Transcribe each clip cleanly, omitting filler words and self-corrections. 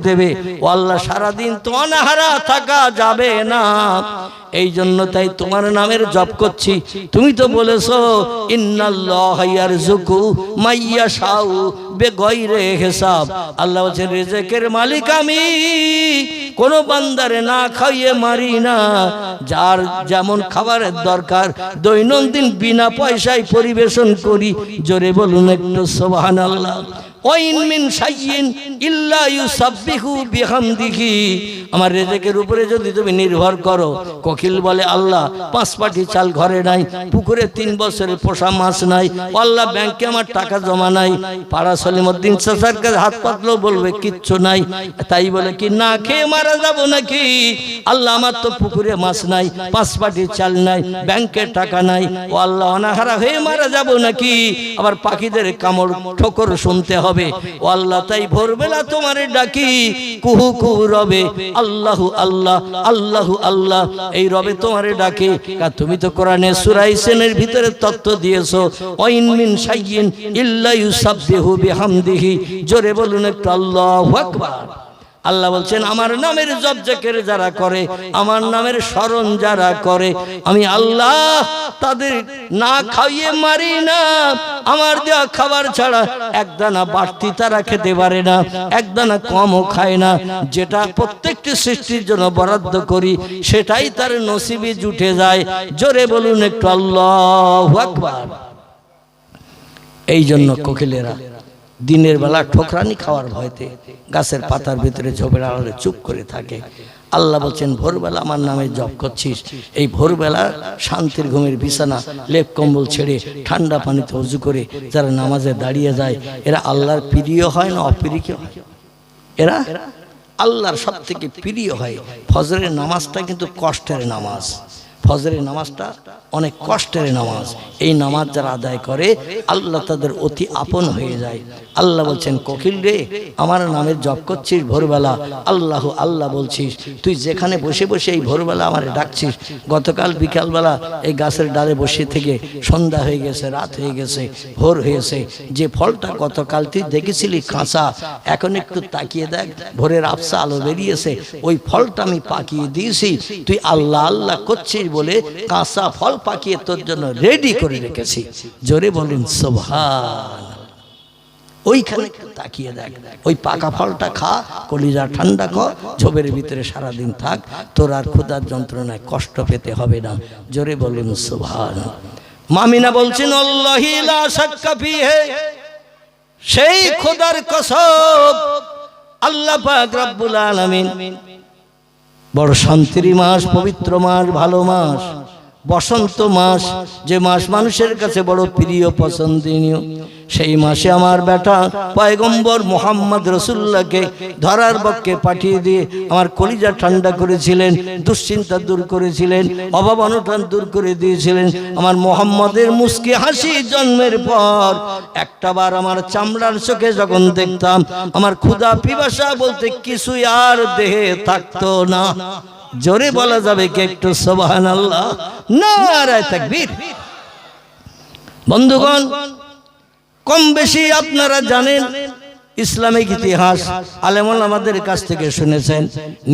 দেবে। ও আল্লাহ, সারাদিন তো অনাহারা থাকা যাবে না, এই জন্য তাই তোমার নামের জপ করছি। তুমি তো বলেছো ইন্নাল্লাহা ইয়ারযুকু মাইয়াশাউ বিগাইরি হিসাব। আল্লাহ বলেন রিজেকের মালিক আমি, কোন বান্দারে না খাইয়ে মারি না। যার যেমন খাবারের দরকার দৈনন্দিন বিনা পয়সায় পরিবেশন করি। জোরে বলুন একটু সুবহানাল্লাহ। ওয়াইন মিন শাইইন ইল্লা ইউসাব্বিহু বিহামদিহি। আমার রিজেকের উপরে যদি তুমি নির্ভর করো, কোকিল বলে আল্লাহ 5 পাটি চাল ঘরে নাই, পুকুরে 3 বছরের পোষা মাছ নাই, আল্লাহ ব্যাংকে আমার টাকা জমা নাই, পাড়া সলিমউদ্দিন চাচার কাছে হাত পাতলেও বলবে কিচ্ছু নাই। তাই বলে কি না খেয়ে মারা যাব নাকি? আল্লাহ আমার তো পুকুরে মাছ নাই, 5 পাটি চাল নাই, ব্যাংকে টাকা নাই, ও আল্লাহ অনাহারা হয়ে মারা যাব নাকি? আবার পাখিদের কামড় ঠোকর শুনতে হবে। ও আল্লাহ, তাই ভোরবেলা তোমারে ডাকি, কুহু কুহু রবে আল্লাহু আল্লাহ আল্লাহু আল্লাহ, এই রবে তোমারে ডাকে। তুমি তো কোরআনে সূরা ইয়াসিনের ভিতরে তত্ত্ব দিয়েছো, ওয়াইন মিন শাইইন ইল্লা ইউসাব্বিহু বিহামদিহি। জোরে বলুন একটু আল্লাহু আকবার। আল্লাহ বলছেন আমার নামের জপ জিকির যারা করে, আমার নামের স্মরণ যারা করে, আমি আল্লাহ তাদের না খাইয়ে মারি না। আমার দেওয়া খাবার ছাড়া একদানা বাড়তি তারা খেতে পারে না, একদানা কমও খায় না। যেটা প্রত্যেকটি সৃষ্টির জন্য বরাদ্দ করি সেটাই তার নসিবে জুটে যায়। জোরে বলুন একটু আল্লাহু আকবার। এই জন্য কোকিলেরা দিনের বেলা ঠোকরানি খাওয়ার ভয়তে গাছের পাতার ভিতরে ঝোপের আড়ালে চুপ করে থাকে। আল্লাহ বলছেন ভোরবেলা আমার নামে জপ করছিস, এই ভোরবেলা শান্তির ঘুমের বিছানা লেপ কম্বল ছেড়ে ঠান্ডা পানিতে ওযু করে যারা নামাজে দাঁড়িয়ে যায়, এরা আল্লাহর প্রিয় হয় না অপ্রিয় হয়? এরা আল্লাহর সব থেকে প্রিয় হয়। ফজরের নামাজটা কিন্তু কষ্টের নামাজ, ফজরের নামাজটা অনেক কষ্টের নামাজ। এই নামাজ যারা আদায় করে আল্লাহ তাদের অতি আপন হয়ে যায়। আল্লাহ বলছেন কোকিল রে, আমার নামের জপ করছিস ভোরবেলা, আল্লাহু আল্লাহ বলছিস, তুই যেখানে বসে বসে এই ভোরবেলা আমারে ডাকছিস। গতকাল বিকালবেলা এই গাছের ডালে বসে থেকে সন্ধ্যা হয়ে গেছে, রাত হয়ে গেছে, ভোর হয়েছে। যে ফলটা গতকাল তুই দেখেছিলি কাঁচা, এখন একটু তাকিয়ে দেখ ভোরের আবসা আলো বেরিয়েছে, ওই ফলটা আমি পাকিয়ে দিয়েছি। তুই আল্লাহ আল্লাহ করছিস বলে কাঁচা ফল পাকিয়ে তোর জন্য রেডি করে রেখেছি। জোরে বলুন সুবহান। ওইখানে তাকিয়ে দেখ, ওই পাকা ফলটা খা, কলিজা ঠান্ডা কর, ঝোপের ভিতরে সারাদিন থাক, তোর আর ক্ষুধার যন্ত্রণায় কষ্ট পেতে হবে না। জোরে বলুন সুবহান। মামিনা বলছেন আল্লাহি লা শাক্কা ফিহি, সেই খোদার কসম আল্লাহ পাক রব্বুল আলামিন বড় শান্তির মাস, পবিত্র মাস, ভালো মাস, বসন্ত মাস, যে মাস মানুষের কাছে বড় প্রিয় পছন্দনীয়, সেই মাসে আমার বেটা পয়গম্বর মুহাম্মদ রাসূলুল্লাহকে ধরার পক্ষে পাঠিয়ে দিয়ে আমার কলিজা ঠান্ডা করেছিলেন, দুশ্চিন্তা দূর করেছিলেন, অভাব অনটন দূর করে দিয়েছিলেন। আমার মুহাম্মদের মুস্কি হাসি জন্মের পর একটাবার আমার চামড়ার চোখে যখন দেখতাম, আমার ক্ষুধা পিপাসা বলতে কিছুই আর দেহে থাকতো না। জোরে বলা যাবে কি একটু সুবহানাল্লাহ? নারায়ে তাকবীর। বন্ধুগণ, কম বেশি আপনারা জানেন ইসলামিক ইতিহাস, আলেমুল আমাদের কাছ থেকে শুনেছেন,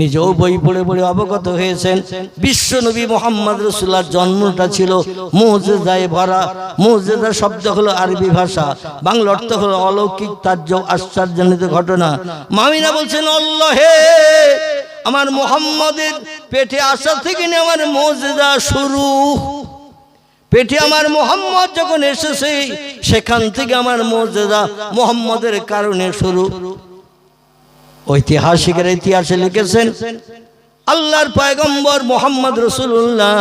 নিজেও বই পড়ে পড়ে অবগত হয়েছেন। বিশ্ব নবী মুহাম্মদ রাসূলুল্লাহর জন্মটা ছিল মুজিজায় ভরা। মুজিজা শব্দ হলো আরবি ভাষা, বাংলা অর্থ হলো অলৌকিক, তাজ্জব, আশ্চর্যজনিত ঘটনা। মামিনা বলছেন আল্লাহ হে, আমার মুহাম্মদের পেটে আসা থেকে নিয়ে আমার মুজিজা শুরু। পেটে আমার মুহাম্মদ যখন এসেছে সেখান থেকে আমার মুজিজা মুহাম্মদের কারণে শুরু। ঐতিহাসিকেরা ইতিহাসে লিখেছেন আল্লাহর পয়গম্বর মুহাম্মদ রাসূলুল্লাহ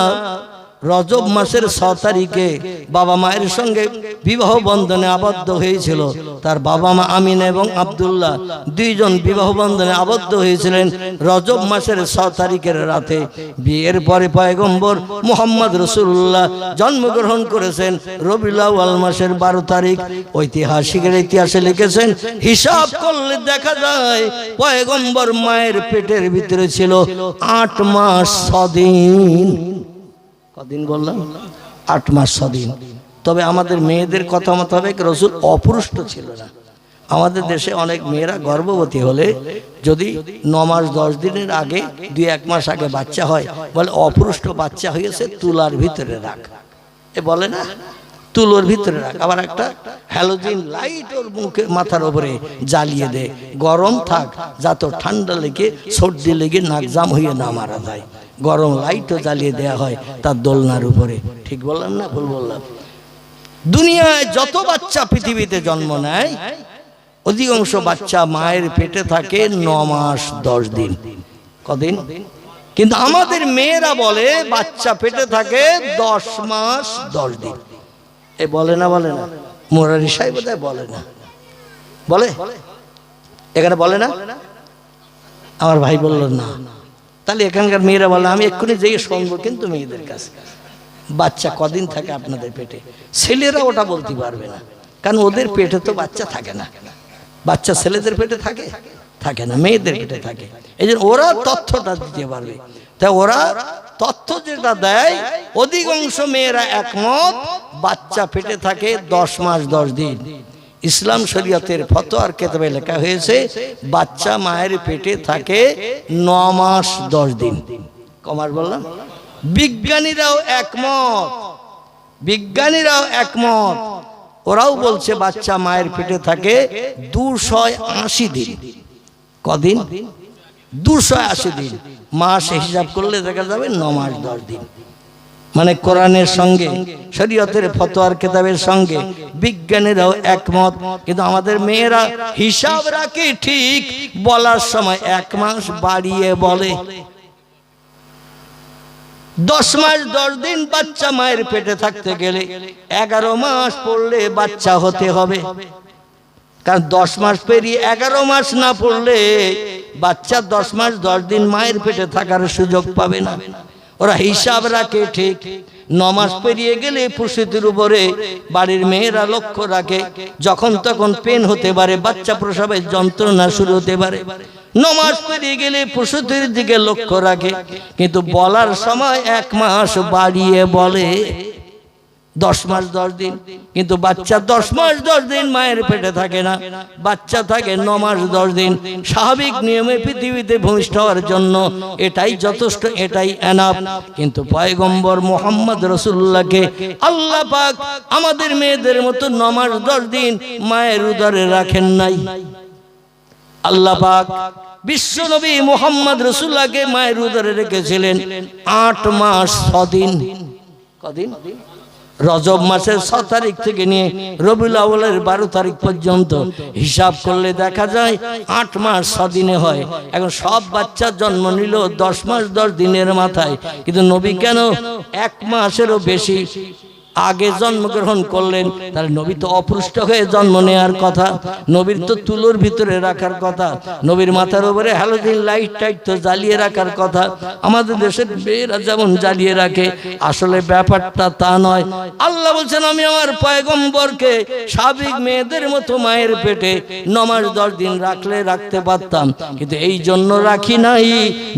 রজব মাসের 6 তারিখে বাবা মায়ের সঙ্গে বিবাহ বন্ধনে আবদ্ধ হয়েছিল। তার বাবা মা আমিনা এবং আব্দুল্লাহ দুইজন বিবাহ বন্ধনে আবদ্ধ হয়েছিলেন রজব মাসের 6 তারিখের রাতে। বিয়ের পরে পয়গম্বর মুহাম্মদ রাসূলুল্লাহ জন্মগ্রহণ করেছেন রবিউল আউয়াল মাসের 12 তারিখ। ঐতিহাসিকের ইতিহাসে লিখেছেন হিসাব করলে দেখা যায় পয়গম্বর মায়ের পেটের ভিতরে ছিল 8 মাস 6 দিন। কদিন বললাম? 8 মাস 6 দিন। তবে আমাদের মেয়েদের কথা মোতাবেক রাসূল অপুরুষ্ট ছিল না, আমাদের দেশে অনেক মেয়েরা গর্ভবতী হলে যদি 9 মাস 10 দিনের আগে 2-1 মাস আগে বাচ্চা হয়, বলে অপুষ্ট বাচ্চা হয়েছে, তুলার ভিতরে রাখ। এ বলে না, তুলোর ভিতরে রাখ। আবার একটা হ্যালোজিন লাইট ওর মুখে মাথার উপরে জ্বালিয়ে দে, গরম থাক, যাতে ঠান্ডা লেগে সর্দি লেগে নাক জাম হয়ে না মারা যায়। গরম লাইটও জ্বালিয়ে দেয়া হয় তার দোলনার উপরে। ঠিক বললাম না ভুল বললাম? দুনিয়ায় যত বাচ্চা পৃথিবীতে জন্ম নেয়, অধিকাংশ বাচ্চা মায়ের পেটে থাকে 9 মাস 10 দিন। কদিন? কিন্তু আমাদের মেয়েরা বলে বাচ্চা পেটে থাকে 10 মাস 10 দিন। এ বলে না, বলে না? মুরারি সাহেব বোধহয় বলে না, বলে এখানে বলে না? আমার ভাই বলল না। তাহলে এখানকার মেয়েরা বলে আমি এক্ষুনি যেয়ে শুনবো কিন্তু মেয়েদের কাছে বাচ্চা কদিন থাকে আপনাদের পেটে। ছেলেরা ওটা বলতে পারবে না, কারণ ওদের পেটে তো বাচ্চা থাকে না। বাচ্চা ছেলেদের পেটে থাকে? থাকে না, মেয়েদের পেটে থাকে। এই জন্য ওরা তথ্যটা দিতে পারবে। তাই ওরা তথ্য যেটা দেয়, অধিকাংশ মেয়েরা একমত বাচ্চা পেটে থাকে 10 মাস 10 দিন। ইসলাম শরীয়তের ফতোয়ার কিতাবে লেখা হয়েছে বাচ্চা মায়ের পেটে থাকে 9 মাস 10 দিন। কমার বললাম? বিজ্ঞানীরাও একমত, বিজ্ঞানীরাও একমত। ওরাও বলছে বাচ্চা মায়ের পেটে থাকে 280 দিন। কদিন? 280 দিন। মাস হিসাব করলে দেখা যাবে 9 মাস 10 দিন। মানে কোরআনের সঙ্গে শরীয়তের ফতোয়ার কিতাবের সঙ্গে বিজ্ঞানীরাও একমত। কিন্তু আমাদের মেয়েরা হিসাব রাখে ঠিক, বলার সময় 1 মাস বাড়িয়ে বলে। 10 মাস 10 দিন বাচ্চা মায়ের পেটে থাকতে গেলে 11 মাস পড়লে বাচ্চা হতে হবে। কারণ 10 মাস পেরিয়ে 11 মাস না পড়লে বাচ্চা 10 মাস 10 দিন মায়ের পেটে থাকার সুযোগ পাবে না। ওরা হিসাব রাখে ঠিক। 9 মাস পেরিয়ে গেলে প্রসূতির উপরে বাড়ির মেয়েরা লক্ষ্য রাখে, যখন তখন পেন হতে পারে, বাচ্চা প্রসবের যন্ত্রণা শুরু হতে পারে। 9 মাস পেরিয়ে গেলে প্রসূতির দিকে লক্ষ্য রাখে, কিন্তু বলার সময় 1 মাস বাড়িয়ে বলে 10 মাস 10 দিন। কিন্তু বাচ্চা 10 মাস 10 দিন মায়ের পেটে থাকে না, বাচ্চা থাকে 9 মাস 10 দিন। স্বাভাবিক নিয়মে পৃথিবীতে ভূমিষ্ঠ হওয়ার জন্য এটাই যথেষ্ট, এটাই এনাফ। কিন্তু পয়গম্বর মুহাম্মদ রাসূলুল্লাহকে আল্লাহ পাক আমাদের মেয়েদের মতো 9 মাস 10 দিন মায়ের উদরে রাখেন নাই। আল্লাহ পাক বিশ্ব নবী মুহাম্মদ রাসূলুল্লাহকে মায়ের উদরে রেখেছিলেন 8 মাস 6 দিন। কদিন? রজব মাসের 6 তারিখ থেকে নিয়ে রবিউল আউয়ালের 12 তারিখ পর্যন্ত হিসাব করলে দেখা যায় 8 মাস 6 দিনে হয়। এখন সব বাচ্চা জন্ম নিল 10 মাস 10 দিনের মাথায়, কিন্তু নবী কেন 1 মাসেরও বেশি আগে জন্মগ্রহণ করলেন? তাহলে নবী তো অপুষ্ট হয়ে জন্ম নেওয়ার কথা, নবীর তো তুলোর ভিতরে রাখার কথা, নবীর মাথার উপরে হ্যালোজিন লাইট টাইট তো জ্বালিয়ে রাখার কথা। আমাদের দেশের মেয়েরা যেমন জ্বালিয়ে রাখে, আসলে ব্যাপারটা তা নয়। আল্লাহ বলছেন আমি আমার পয়গম্বরকে স্বাভাবিক মেয়েদের মতো মায়ের পেটে 9 মাস 10 দিন রাখলে রাখতে পারতাম, কিন্তু এই জন্য রাখি নাই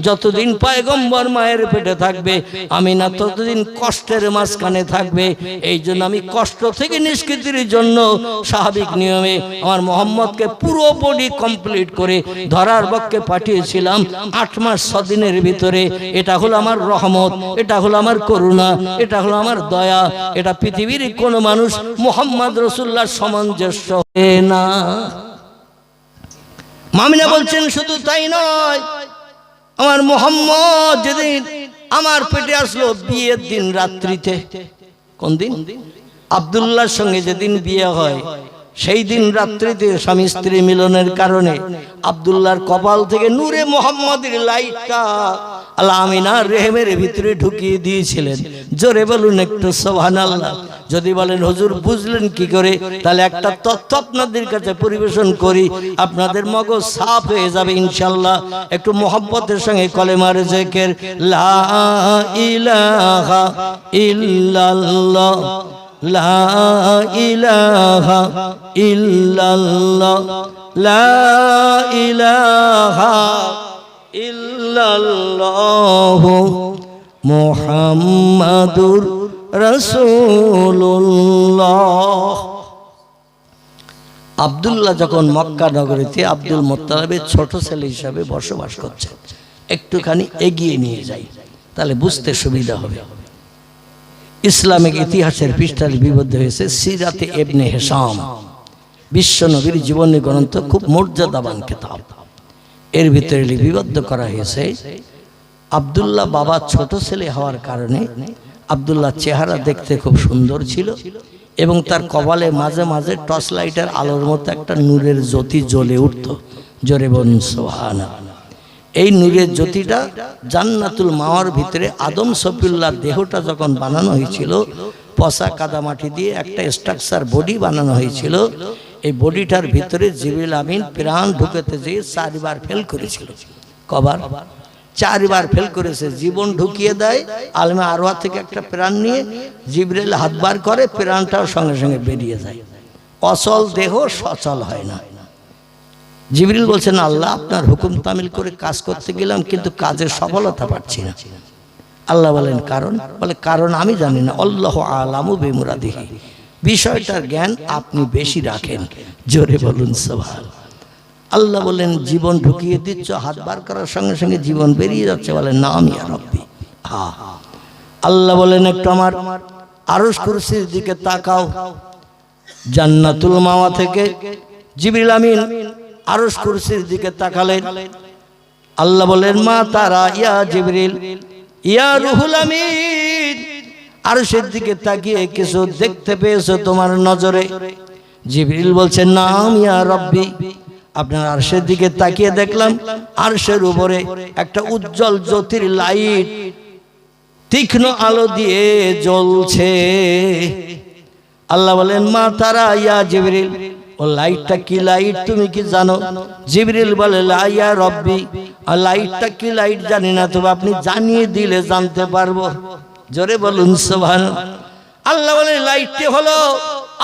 যতদিন পয়গম্বর মায়ের পেটে থাকবে আমিনা ততদিন কষ্টের মাঝখানে থাকবে। এই জন্য আমি কষ্ট থেকে নিষ্কৃতির জন্য স্বাভাবিক নিয়মে আমার মোহাম্মদকে পুরো বডি কমপ্লিট করে ধরার পক্ষে পাঠিয়েছিলাম 8 মাস 6 দিনের ভিতরে। এটা হলো আমার রহমত, এটা হলো আমার করুণা, এটা হলো আমার দয়া। এটা পৃথিবীর কোনো মানুষ মুহাম্মদ রাসূলুল্লাহর সামঞ্জস্য না। মামিনা বলছেন শুধু তাই নয়, আমার মোহাম্মদ যেদিন আমার পেটে আসলো বিয়ের দিন রাত্রিতে, কোন দিন? আব্দুল্লাহর সঙ্গে যেদিন বিয়ে হয় সেই দিন রাত্রিতে স্বামী স্ত্রী মিলনের কারণে আব্দুল্লাহর কপাল থেকে নূরে মুহাম্মাদের লাইটটা আল্লাহ আমিনার রেহেমের ভিতরে ঢুকিয়ে দিয়েছিলেন। জোরে বলুন একটু সুবহানাল্লাহ। যদি বলেন হুজুর বুঝলেন কি করে, তাহলে একটা তথ্য আপনাদের কাছে পরিবেশন করি, আপনাদের মগজ সাফ হয়ে যাবে ইনশাআল্লাহ। একটু মোহাব্বতের সঙ্গে কলেমার জিকির, লা ইলাহা ইল্লাল্লাহ, লা ইলাহা ইল্লাল্লাহ, লা ইলাহা ইল্লাল্লাহ, মুহাম্মাদুর রাসূলুল্লাহ। আব্দুল্লাহ যখন মক্কা নগরীতে আব্দুল মুত্তালিবের ছোট ছেলে হিসাবে বসবাস করছে, একটুখানি এগিয়ে নিয়ে যাই তাহলে বুঝতে সুবিধা হবে। ইসলামিক ইতিহাসের পৃষ্ঠায় বিবদ্ধ হয়েছে সিরাতে ইবনে হিশাম, বিশ্ব নবীর জীবনী গ্রন্থ, খুব মর্যাদাবান কিতাব। এর ভিতরে লিপিবদ্ধ করা হয়েছে আব্দুল্লাহ বাবা ছোট ছেলে হওয়ার কারণে আব্দুল্লাহ চেহারা দেখতে খুব সুন্দর ছিল এবং তার কপালে মাঝে মাঝে টর্চ লাইটের আলোর মতো একটা নূরের জ্যোতি জ্বলে উঠত। জোরে বলুন সুবহানাল্লাহ। এই নূরের জ্যোতিটা জান্নাতুল মাওয়ার ভিতরে আদম সফিউল্লাহর দেহটা যখন বানানো হয়েছিল, পচা কাদামাটি দিয়ে একটা স্ট্রাকচার বডি বানানো হয়েছিল, এই বডিটার ভিতরে জিবরিল আমিন প্রাণ ঢুকাতে যেয়ে 4 বার ফেল করেছিল। কবার? 4 বার ফেল করেছে। জীবন ঢুকিয়ে দেয়, আলমে আরওয়াহ থেকে একটা প্রাণ নিয়ে জিবরিল হাত বার করে, প্রাণটাও সঙ্গে সঙ্গে বেরিয়ে যায়। অচল দেহ সচল হয় না। জিবরিল বলছেন, আল্লাহ আপনার হুকুম তামিল করে কাজ করতে গেলাম, কিন্তু কাজের সফলতা পাচ্ছি না। আল্লাহ বলেন কারণ? বলে কারণ আমি জানি না, আল্লাহু আ'লামু বিমুরাদিহি, বিষয়টার জ্ঞান আপনি বেশি রাখেন। জোরে বলুন সুবহানাল্লাহ। আল্লাহ বলেন জীবন ঢুকিয়ে দিচ্ছ, হাত বার করার সঙ্গে সঙ্গে জীবন বেরিয়ে যাচ্ছে, বলেন নাম ইয়া রাব্বি। আল্লাহ বলেন একটু আমার আরশ কুরসির দিকে তাকাও। জান্নাতুল মাওয়া থেকে জিবরিল আমিন আরশ কুরসির দিকে তাকালেন। আল্লাহ বলেন মা তারা ইয়া জিবরিল ইয়া রুহুল আমিন, আরশের দিকে তাকিয়ে কিছু দেখতে পেয়েছো তোমার নজরে? জিবরিল বলছেন নাম ইয়া রাব্বি, আপনার আরশের দিকে তাকিয়ে দেখলাম আরশের উপরে একটা উজ্জ্বল জ্যোতির লাইট তীক্ষ্ণ আলো দিয়ে জ্বলছে। আল্লাহ বলেন মা তারা ইয়া জিবরিল, ও লাইটটা কি লাইট তুমি কি জানো? জিবরিল বলে লা ইয়া রাব্বি, আর লাইটটা কি লাইট জানি না, তবে আপনি জানিয়ে দিলে জানতে পারবো। জোরে বলুন সুবহানাল্লাহ। আল্লাহ বলে লাইটটি হলো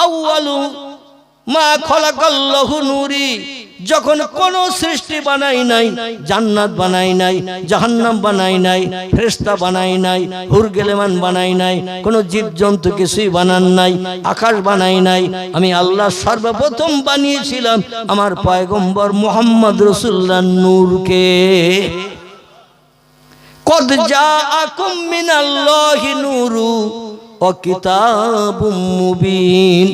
আউয়ালু মা খলাকাল্লাহু নূরি, যখন কোন সৃষ্টি বানাই নাই, জান্নাত বানাই নাই, জাহান্নাম বানাই নাই, ফেরেশতা বানাই নাই, হুরগেলেমান বানাই নাই, কোন জীবজন্তু কিছুই বানান নাই, আকাশ বানাই নাই, আমি আল্লাহ সর্বপ্রথম বানিয়েছিলাম আমার পয়গম্বর মুহাম্মদ রাসূলুল্লাহ নূরকে। কদ জাআকুম মিনাল্লাহি নূরু ও কিতাবুম মুবিন।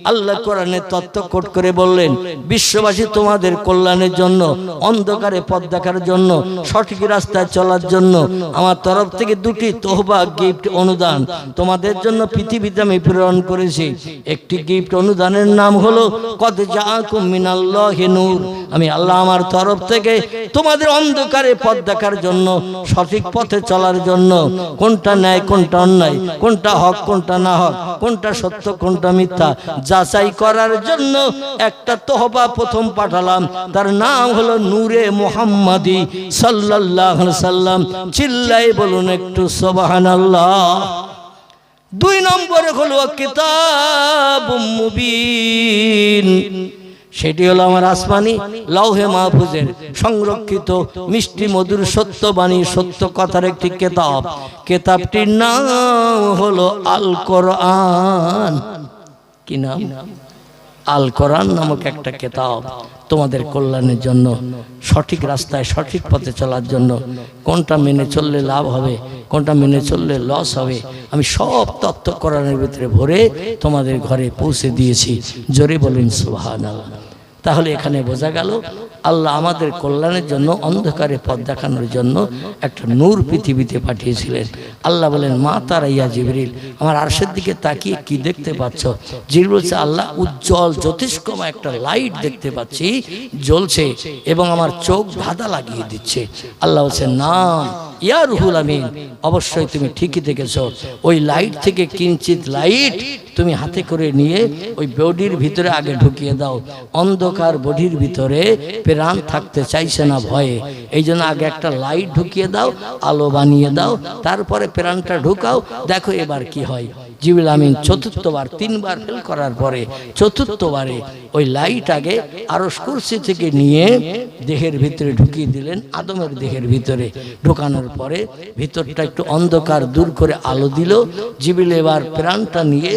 আল্লাহ কোরআনে তত্ত্ব কোট করে বললেন বিশ্ববাসী তোমাদের কল্যাণের জন্য, অন্ধকারে পথ দেখার জন্য, সঠিক রাস্তায় চলার জন্য আমার তরফ থেকে 2টি তোহবা গিফট অনুদান তোমাদের জন্য পৃথিবীতে আমি প্রেরণ করেছি। একটি গিফট অনুদানের নাম হলো কদ জাআকুম মিনাল্লাহি নূর, আমি আল্লাহ আমার তরফ থেকে তোমাদের অন্ধকারে পথ দেখার জন্য, সঠিক পথে চলার জন্য, কোনটা ন্যায় কোনটা অন্যায়, কোনটা হক কোনটা না হক, কোনটা সত্য কোনটা মিথ্যা যাচাই করার জন্য একটা তোহবা প্রথম পাঠালাম, তার নাম হলো নূরে মুহাম্মাদি সাল্লাল্লাহু আলাইহি সাল্লাম। চিল্লাই বলুন একটু সুবহানাল্লাহ। 2 নম্বরে হলো কিতাবুম মুবিন, সেটি হলো আমার আসমানি লৌহে মাহফুজের সংরক্ষিত মিষ্টি মধুর সত্যবাণী সত্য কথার একটি কিতাব। কিতাবটির নাম হলো আল কোরআন। কি নাম? আল কোরআন নামক একটা কিতাব তোমাদের কল্যাণের জন্য, সঠিক রাস্তায় সঠিক পথে চলার জন্য, কোনটা মেনে চললে লাভ হবে, কোনটা মেনে চললে লস হবে, আমি সব তত্ত্ব কোরআনের ভিতরে ভরে তোমাদের ঘরে পৌঁছে দিয়েছি। জোরে বলুন সুবহানাল্লাহ। তাহলে এখানে বোঝা গেল আল্লাহ আমাদের কল্যাণের জন্য, অন্ধকারে পথ দেখানোর জন্য একটা নূর পৃথিবীতে পাঠিয়েছিলেন। আল্লাহ বলেন মা তারা ইয়া জিবরিল, আমার আরশের দিকে তাকিয়ে কি দেখতে পাচ্ছ? জিবরিল বলছে আল্লাহ উজ্জ্বল জ্যোতিষ্কময় একটা লাইট দেখতে পাচ্ছি জ্বলছে এবং আমার চোখ ধাঁধা লাগিয়ে দিচ্ছে। আল্লাহ বলছে নাম ইয়া রুহুল আমিন, অবশ্যই তুমি ঠিকই দেখেছো। ওই লাইট থেকে কিঞ্চিত লাইট তুমি হাতে করে নিয়ে ওই বডির ভিতরে আগে ঢুকিয়ে দাও। অন্ধকার বডির ভিতরে প্রাণ থাকতে চাইছে না ভয়ে, এই জন্য আগে একটা লাইট ঢুকিয়ে দাও, আলো বানিয়ে দাও, তারপরে প্রাণটা ঢুকাও, দেখো এবার কি হয়। জিবরিল আমিন চতুর্থবার, 3 বার ফেল করার পরে চতুর্থবারে ওই লাইট আগে আরশ কুরসি থেকে নিয়ে দেহের ভিতরে ঢুকিয়ে দিলেন, আদমের দেহের ভিতরে। ঢোকানোর পরে ভিতরটা একটু অন্ধকার দূর করে আলো দিল। জিবরিল এবার প্রাণটা নিয়ে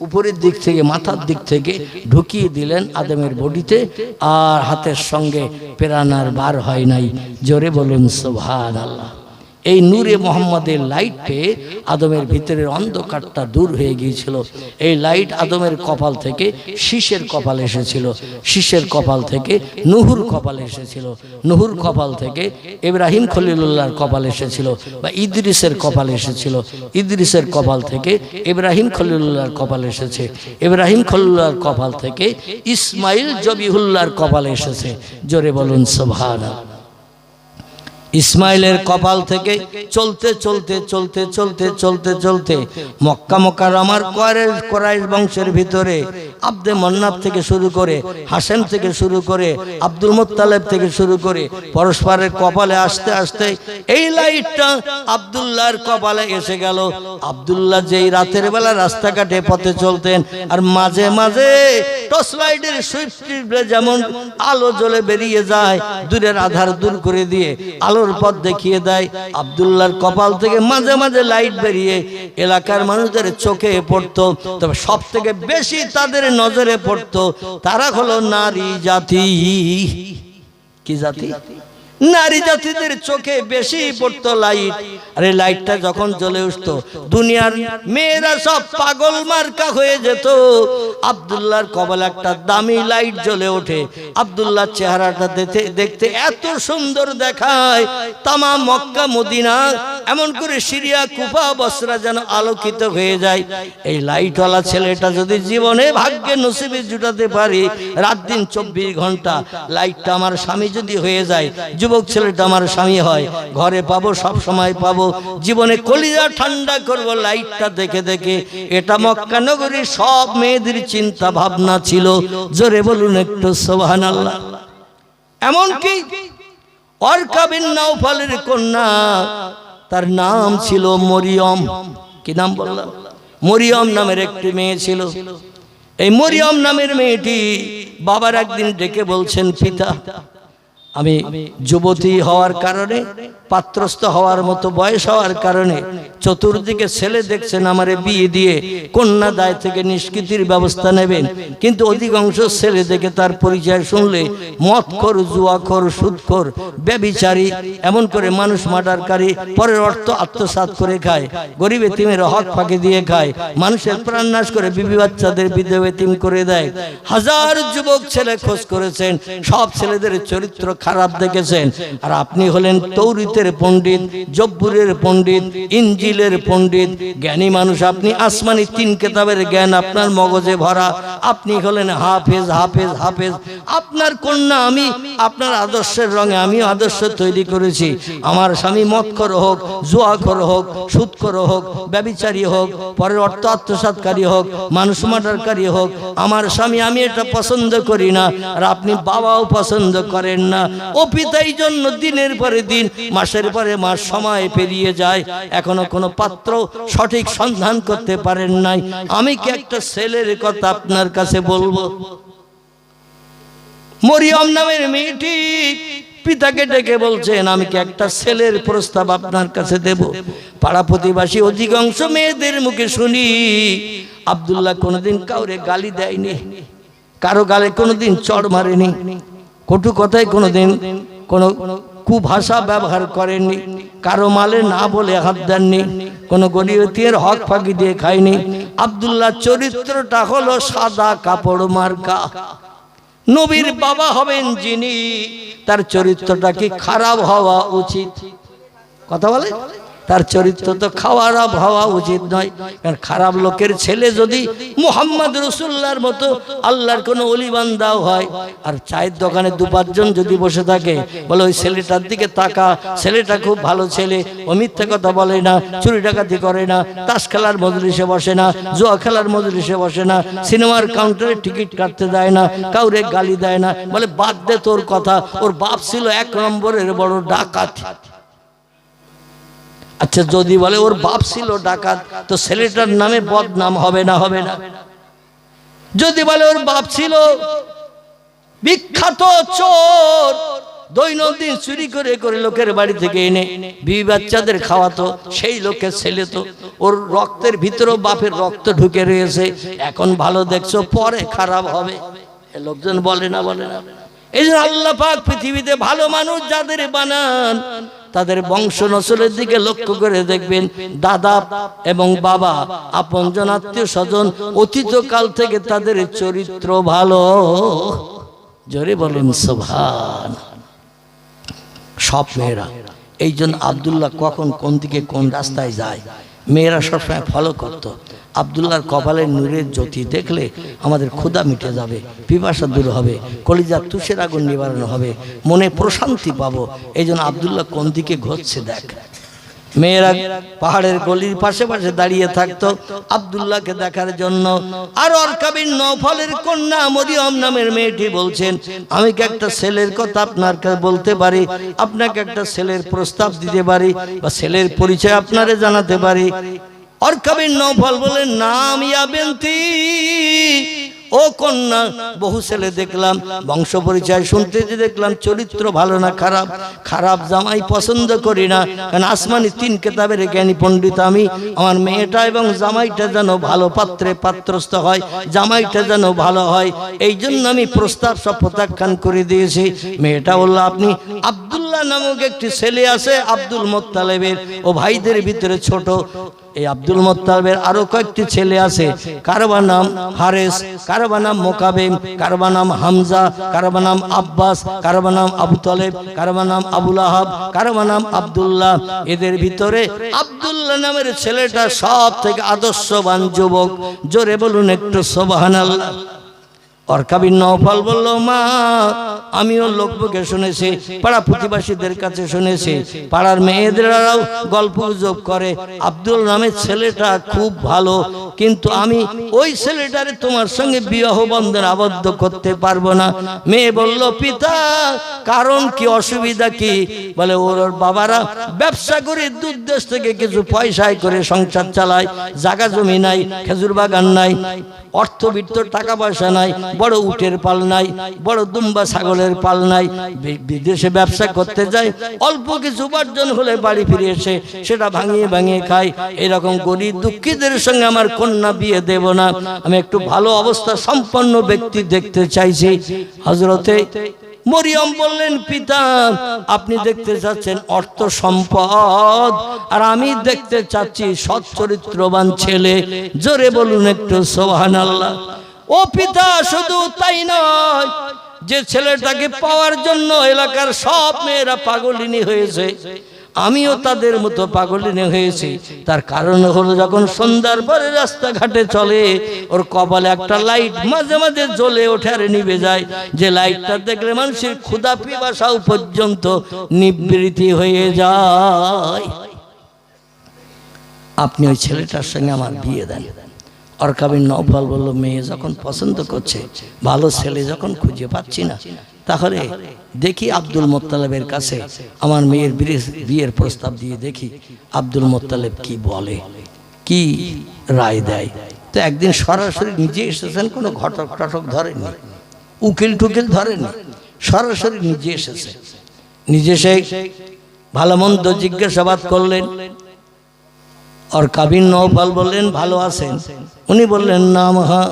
উপরের দিক থেকে মাথার দিক থেকে ঢুকিয়ে দিলেন আদমের বডিতে, আর হাতের সঙ্গে প্রাণ আর বার হয় নাই। জোরে বলুন সুবহানাল্লাহ। এই নূরে মোহাম্মদের লাইট পেয়ে আদমের ভিতরের অন্ধকারটা দূর হয়ে গিয়েছিল। এই লাইট আদমের কপাল থেকে শীষের কপাল এসেছিল, শীষের কপাল থেকে নুহুর কপাল এসেছিল, নুহুর কপাল থেকে ইব্রাহিম খলিলুল্লাহর কপাল এসেছিল বা ইদ্রিসের কপাল এসেছিল, ইদ্রিসের কপাল থেকে ইব্রাহিম খলিলুল্লাহর কপাল এসেছে, ইব্রাহিম খলিলুল্লাহর কপাল থেকে ইসমাইল জবিহুল্লাহর কপাল এসেছে। জোরে বলুন সুবহানাল্লাহ। ইসমাইলের কপাল থেকে চলতে চলতে চলতে চলতে চলতে চলতে মক্কা মুকাররমার কুরাইশ বংশের ভিতরে আব্দে মন্নাফ থেকে শুরু করে, হাসেম থেকে শুরু করে, আব্দুল মুত্তালিব থেকে শুরু করে পরস্পরের কপালে আসতে আসতে এই লাইটটা আব্দুল্লাহর কপালে এসে গেল। আব্দুল্লাহ যেই রাতের বেলা রাস্তাঘাটে পথে চলতেন, আর মাঝে মাঝে টর্চ লাইটের সুইচ টিপলে যেমন আলো জ্বলে বেরিয়ে যায়, দূরের আধার দূর করে দিয়ে আলোর পথ দেখিয়ে দেয়, আব্দুল্লাহর কপাল থেকে মাঝে মাঝে লাইট বেরিয়ে এলাকার মানুষদের চোখে পড়তো। তবে সব থেকে বেশি তাদের নজরে পড়তো তারা হলো নারী জাতি। কি জাতি? নারী জাতিদের চোখে বেশি পড়তো লাইট। আর এই লাইটটা যখন জ্বলে উঠতো দুনিয়ার মেয়েরা সব পাগল মার্কা হয়ে যেত। আব্দুল্লাহর কপালে একটা দামি লাইট জ্বলে ওঠে, আব্দুল্লাহর চেহারাটা দেখতে এত সুন্দর দেখায়, তামাম মক্কা মদিনা এমন করে সিরিয়া কুফা বসরা যেন আলোকিত হয়ে যায়। এই লাইটওয়ালা ছেলেটা যদি জীবনে ভাগ্যে নসিবে জুটাতে পারি, রাত দিন 24 ঘন্টা লাইটটা আমার স্বামী যদি হয়ে যায়, যুবক ছেলেটা আমার স্বামী হয়, ঘরে পাবো, সব সময় পাবো, জীবনে কলিজা ঠান্ডা করব লাইটটা দেখে দেখে। এটা মক্কা নগরীর সব মেয়েদের চিন্তা ভাবনা ছিল। জোরে বলুন একটু সুবহানাল্লাহ। এমনকি ওয়ারকা বিন নাওফালের কন্যা, তার নাম ছিল মরিয়ম। কি নাম বললাম? মরিয়ম নামের একটি মেয়ে ছিল। এই মরিয়ম নামের মেয়েটি বাবার একদিন ডেকে বলছেন, পিতা আমি যুবতী হওয়ার কারণে, পাত্রস্থ হওয়ার মতো বয়স হওয়ার কারণে চতুর্দিকে ছেলে দেখছেন, আমারে বিয়ে দিয়ে কন্যা দায় থেকে নিষ্কৃতির ব্যবস্থা নেবেন, কিন্তু অধিকাংশ ছেলে দেখে তার পরিচয় শুনলে মদখোর, জুয়াখোর, সুদখোর, ব্যভিচারী, এমন করে মানুষ মার্ডারকারী, পরের অর্থ আত্মসাৎ করে খায়, গরিব এতিমের হক ফাঁকি দিয়ে খায়, মানুষের প্রাণ নাশ করে বিবি বাচ্চাদের বিধবা এতিম করে দেয়। হাজার যুবক ছেলে খোঁজ করেছেন, সব ছেলেদের চরিত্র খারাপ দেখেছেন। আর আপনি হলেন তৌরিতের পণ্ডিত, জব্বুরের পণ্ডিত, ইনজিলের পণ্ডিত, জ্ঞানী মানুষ আপনি, আসমানি 3 কিতাবের জ্ঞান আপনার মগজে ভরা, আপনি হলেন হাফেজ হাফেজ হাফেজ। আপনার কন্যা আমি আপনার আদর্শের রঙে আমিও আদর্শ তৈরি করেছি। আমার স্বামী মদখোর হোক, জুয়াখোর হোক, সুদখোর হোক, ব্যভিচারী হোক, পরের অর্থ আত্মসাৎকারী হোক, মানুষ মার্ডারকারী হোক, আমার স্বামী আমি এটা পছন্দ করি না। আর আপনি বাবাও পছন্দ করেন না। ও পিতাই জন্য দিনের পরে দিন, মাসের পরে মাস সময় পেরিয়ে যায়, এখনো কোনো পাত্র সঠিক সন্ধান করতে পারেন নাই। আমি কি একটা ছেলের কথা আপনার কাছে বলবো? মরিয়ম নামের মেয়েটি পিতাকে ডেকে বলছেন, আমি কি একটা ছেলের প্রস্তাব আপনার কাছে দেব? পাড়া প্রতিবাসী অধিকাংশ মেয়েদের মুখে শুনি আব্দুল্লাহ কোনোদিন কাউরে গালি দেয়নি, কারো গালে কোনোদিন চড় মারেনি, কটু কথায় কোনোদিন কোনো কুভাষা ব্যবহার করেননি, কারো মালে না বলে হাত দেননি, কোনো গরিবের হক ফাঁকি দিয়ে খায়নি। আব্দুল্লাহ চরিত্রটা হলো সাদা কাপড় মার্কা। নবীর বাবা হবেন যিনি, তার চরিত্রটা কি খারাপ হওয়া উচিত? কথা বলে, তার চরিত্র তো খারাপ হওয়া উচিত নয়। কারণ খারাপ লোকের ছেলে যদি মুহাম্মদ রাসূলুল্লাহর মতো আল্লাহর কোনো ওলি বান্দাও হয়, আর চায়ের দোকানে 2-5 জন যদি বসে থাকে, বলে ওই ছেলেটার দিকে তাকা, ছেলেটা খুব ভালো ছেলে, ও মিথ্যে কথা বলে না, চুরি ডাকাতি করে না, তাস খেলার মজলিসে বসে না, জুয়া খেলার মজলিসে বসে না, সিনেমার কাউন্টারে টিকিট কাটতে দেয় না, কাউরে গালি দেয় না, বলে বাদ দে তোর কথা, ওর বাপ ছিল 1 নম্বরের বড় ডাকাত। আচ্ছা, যদি বলে ওর বাপ ছিল ডাকাত, তো ছেলেটার নামে বদনাম হবে না? হবে না? যদি বলে ওর বাপ ছিল বিখ্যাত চোর, দৈনন্দিন চুরি করে করে লোকের বাড়ি থেকে এনে বিবি বাচ্চাদের খাওয়াতো, সেই লোকের ছেলে তো, ওর রক্তের ভিতরেও বাপের রক্ত ঢুকে রয়েছে। এখন ভালো দেখছো, পরে খারাপ হবে, লোকজন বলে না? এই জন্য আল্লাহ পাক পৃথিবীতে ভালো মানুষ যাদের বানান তাদের বংশ নসলের দিকে লক্ষ্য করে দেখবেন, দাদা এবং বাবা, আপনজন, আত্মীয় স্বজন, অতীতকাল থেকে তাদের চরিত্র ভালো। জোরে বলুন সুবহান। সব মেয়েরা, এই জন্য আব্দুল্লাহ কখন কোন দিকে কোন রাস্তায় যায় মেয়েরা সবসময় ফলো করত। আব্দুল্লাহর কপালের নূরের জ্যোতি দেখলে আমাদের ক্ষুধা মিটে যাবে, পিপাসা দূর হবে, কলিজার তুষের আগুন নিবারণ হবে, মনে প্রশান্তি পাবো। এই জন্য আব্দুল্লাহ কোন দিকে ঘুরছে দেখ। মেয়েরা পাহাড়ের গলির পাশে পাশে দাঁড়িয়ে থাকতো আব্দুল্লাহকে দেখার জন্য। আর ওরকা বিন নওফলের কন্যা মরিয়ম নামের মেয়েটি বলছেন, আমি কি একটা ছেলের কথা আপনার কাছে বলতে পারি, আপনাকে একটা ছেলের প্রস্তাব দিতে পারি, বা ছেলের পরিচয় আপনারে জানাতে পারি? ওরকা বিন নওফল বলেন, নাম ইয়া বিনতি, ও কন্যা, বহু ছেলে দেখলাম, বংশ পরিচয় শুনতে যে দেখলাম চরিত্র ভালো না খারাপ। খারাপ জামাই পছন্দ করি না, কারণ আসমানি 3 কিতাবের জ্ঞানী পণ্ডিত আমি। আমার মেয়েটা এবং জামাইটা যেন ভালো পাত্রে পাত্রস্থ হয়, জামাইটা যেন ভালো হয়, এই জন্য আমি প্রস্তাব সব প্রত্যাখ্যান করে দিয়েছি। মেয়েটা বলল, আপনি আব্দুল্লাহ নামক একটি ছেলে আছে আব্দুল মোত্তালেবের, ও ভাইদের ভিতরে ছোট। এই আব্দুল মোত্তালেবের আরো কয়েকটি ছেলে আছে, কারবা নাম হারেস, কারবা নাম মোকাবেম, কারবা নাম হামজা, কারবা নাম আব্বাস, কারবা নাম আবু তালেব, কারবা নাম আবুল আহাব, কারবা নাম আব্দুল্লাহ। এদের ভিতরে আব্দুল্লাহ নামের ছেলেটা সব থেকে আদর্শবান যুবক। জোরে বলুন একটু সুবহানাল্লাহ। ওরকা বিন নওফল বলল, মা, আমিও লোকমুখে শুনেছি, পাড়া প্রতিবেশীদের কাছে শুনেছি, পাড়ার মেয়েদেরাও গল্প গুজব করে আব্দুল নামের ছেলেটা খুব ভালো, কিন্তু আমি ওই ছেলেটারে তোমার সঙ্গে বিবাহ বন্ধনে আবদ্ধ করতে পারবো না। মেয়ে বলল, পিতা, কারণ কি, অসুবিধা কি? বলে, ওর বাবারা ব্যবসা করে দূর দেশ থেকে কিছু পয়সায় করে সংসার চালায়, জায়গা জমি নাই, খেজুর বাগান নাই, অর্থবিত্ত টাকা পয়সা নাই, বড় উটের পাল নাই, বড় দুম্বা ছাগলের পাল নাই, বিদেশে ব্যবসা করতে যায়, অল্প কিছু উপার্জন হলে বাড়ি ফিরে এসে সেটা ভাঙিয়ে ভাঙিয়ে খায়। এরকম গরিব দুঃখীদের সঙ্গে আমার কন্যা বিয়ে দেব না, আমি একটু ভালো অবস্থা সম্পন্ন ব্যক্তি দেখতে চাইছি। হযরতে মরিয়ম বললেন, পিতা, আপনি দেখতে চাচ্ছেন অর্থ সম্পদ, আর আমি দেখতে চাচ্ছি সৎ চরিত্রবান ছেলে। জোরে বলুন একটু সুবহানাল্লাহ। ও পিতা, শুধু তাই নয়, যে ছেলেটাকে পাওয়ার জন্য এলাকার সব মেয়েরা পাগলিনী হয়েছে, আমিও তাদের মতো পাগলিনী হয়েছি। তার কারণ হলো, যখন সন্ধ্যার পরে রাস্তাঘাটে চলে, ওর কপালে একটা লাইট মাঝে মাঝে জ্বলে ওঠে আর নিভে যায়, যে লাইটটা দেখলে মানুষের ক্ষুধা পিপাসাও পর্যন্ত নিবৃত্তি হয়ে যায়। আপনি ওই ছেলেটার সঙ্গে আমার বিয়ে দেন। ওরকা বিন নওফল বলল, মেয়ে যখন পছন্দ করছে, ভালো ছেলে যখন খুঁজে পাচ্ছি না, তাহলে দেখি আব্দুল মোত্তালেবের কাছে আমার মেয়ের বিয়ের প্রস্তাব দিয়ে দেখি আব্দুল মোত্তালেব কি বলে, কি রায় দেয়। তো একদিন সরাসরি নিজে এসেছেন, কোনো ঘটক টটক ধরেননি, উকিল টুকিল ধরেননি, সরাসরি নিজে এসেছে। নিজে সে ভালো মন্দ জিজ্ঞাসাবাদ করলেন। ওরকা বিন নওফল বললেন, ভালো আছেন? উনি বললেন, নাম, হ্যাঁ।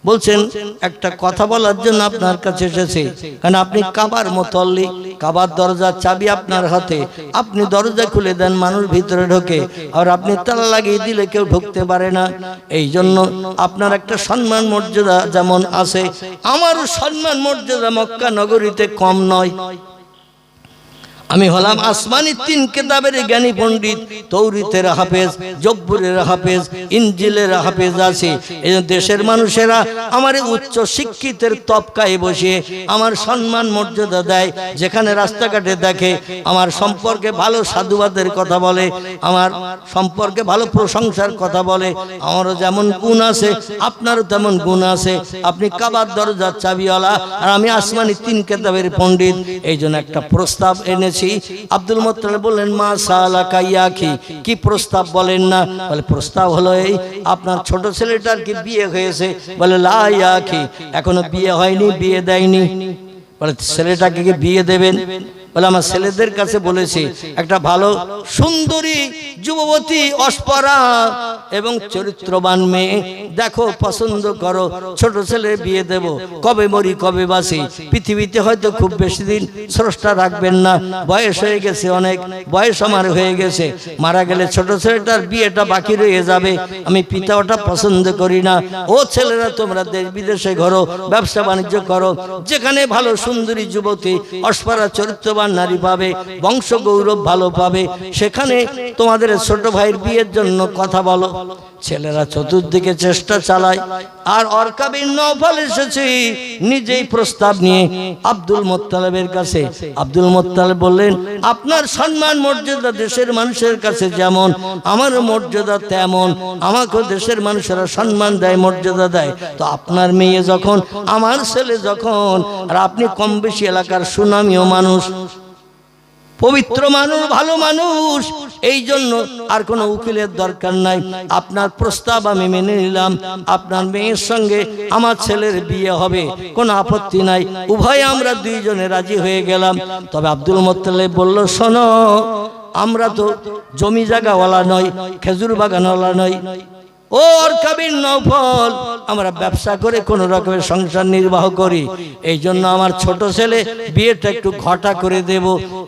বলছেন, একটা কথা বলার জন্য আপনার কাছে এসেছে, কারণ আপনি কাবার মুতাল্লি, কাবার দরজার চাবি আপনার হাতে, আপনি দরজা খুলে দেন, মানুষ ভিতরে ঢোকে, আর আপনি তালা লাগিয়ে দিলে কেউ ঢুকতে পারে না। এই জন্য আপনার একটা সম্মান মর্যাদা যেমন আছে, আমারও সম্মান মর্যাদা মক্কা নগরীতে কম নয়। আমি হলাম আসমানি 3 কিতাবের জ্ঞানী পণ্ডিত, তৌরাতের হাফেজ, জব্বুরের হাফেজ, ইনজিলের হাফেজ আছে। এই দেশের মানুষেরা আমার উচ্চ শিক্ষিতের তবকায় বসে আমার সম্মান মর্যাদা দেয়, যেখানে রাস্তাঘাটে দেখে আমার সম্পর্কে ভালো সাধুবাদের কথা বলে, আমার সম্পর্কে ভালো প্রশংসার কথা বলে। আমারও যেমন গুণ আছে আপনারও তেমন গুণ আছে। আপনি কাবার দরজার চাবিওয়ালা, আর আমি আসমানি 3 কিতাবের পণ্ডিত। এই জন্য একটা প্রস্তাব এনেছি। আব্দুল মোত্তালেব বললেন, মা সালাকা ইয়া আখি, কি প্রস্তাব বলেন না? বলে, প্রস্তাব হলো এই, আপনার ছোট ছেলেটার কি বিয়ে হয়েছে? বলে, লা ইয়া আখি, এখনো বিয়ে হয়নি, বিয়ে দেয়নি। বলে ছেলেটাকে কি বিয়ে দেবেন? বলে আমার ছেলেদের কাছে বলেছি একটা ভালো সুন্দরী যুবতী অস্পরা এবং চরিত্রবান মেয়ে দেখো, পছন্দ করো, ছোট ছেলে বিয়ে দেব। কবে মরি কবে বাঁচি, পৃথিবীতে হয়তো খুব বেশি দিন স্রষ্টা রাখবেন না, বয়স হয়ে গেছে, অনেক বয়স আমার হয়ে গেছে, মারা গেলে ছোট ছেলেটার বিয়েটা বাকি রয়ে যাবে, আমি পিতা ওটা পছন্দ করি না। ও ছেলেরা তোমরা দেশ বিদেশে ঘোরো, ব্যবসা বাণিজ্য করো, যেখানে ভালো সুন্দরী যুবতী অস্পরা চরিত্রবান নারী পাবে, বংশ গৌরব ভালো পাবে, সেখানে তোমাদের ছোট ভাইয়ের বিয়ের জন্য কথা বলো। ছেলেরা চতুর্দিকে চেষ্টা চালায়, আর ওয়ারকা বিন নওফল এসেছে নিজেই প্রস্তাব নিয়ে আব্দুল মুত্তালিবের কাছে। আব্দুল মুত্তালিব বললেন, আপনার সম্মান মর্যাদা দেশের মানুষের কাছে যেমন, আমার মর্যাদা তেমন, আমাকে দেশের মানুষেরা সম্মান দেয়, মর্যাদা দেয়, তো আপনার মেয়ে যখন, আমার ছেলে যখন, আর আপনি কম বেশি এলাকার সুনামীয় মানুষ, পবিত্র মানুষ, ভালো মানুষ, এই জন্য আর কোনো উকিলের দরকার নাই, আপনার প্রস্তাব আমি মেনে নিলাম, আপনার মেয়ের সঙ্গে আমার ছেলের বিয়ে হবে, কোনো আপত্তি নাই। উভয়ে আমরা দুইজনে রাজি হয়ে গেলাম। তবে আব্দুল মুত্তালিব বলল, শোনো, আমরা তো জমি জায়গাওয়ালা নই, খেজুর বাগানওয়ালা নই, ও ওয়ারকা বিন নওফল, আমরা ব্যবসা করে কোনো রকমের সংসার নির্বাহ করি, এই জন্য আমার ছোট ছেলে বিয়েটা একটু ঘটা করে দেব,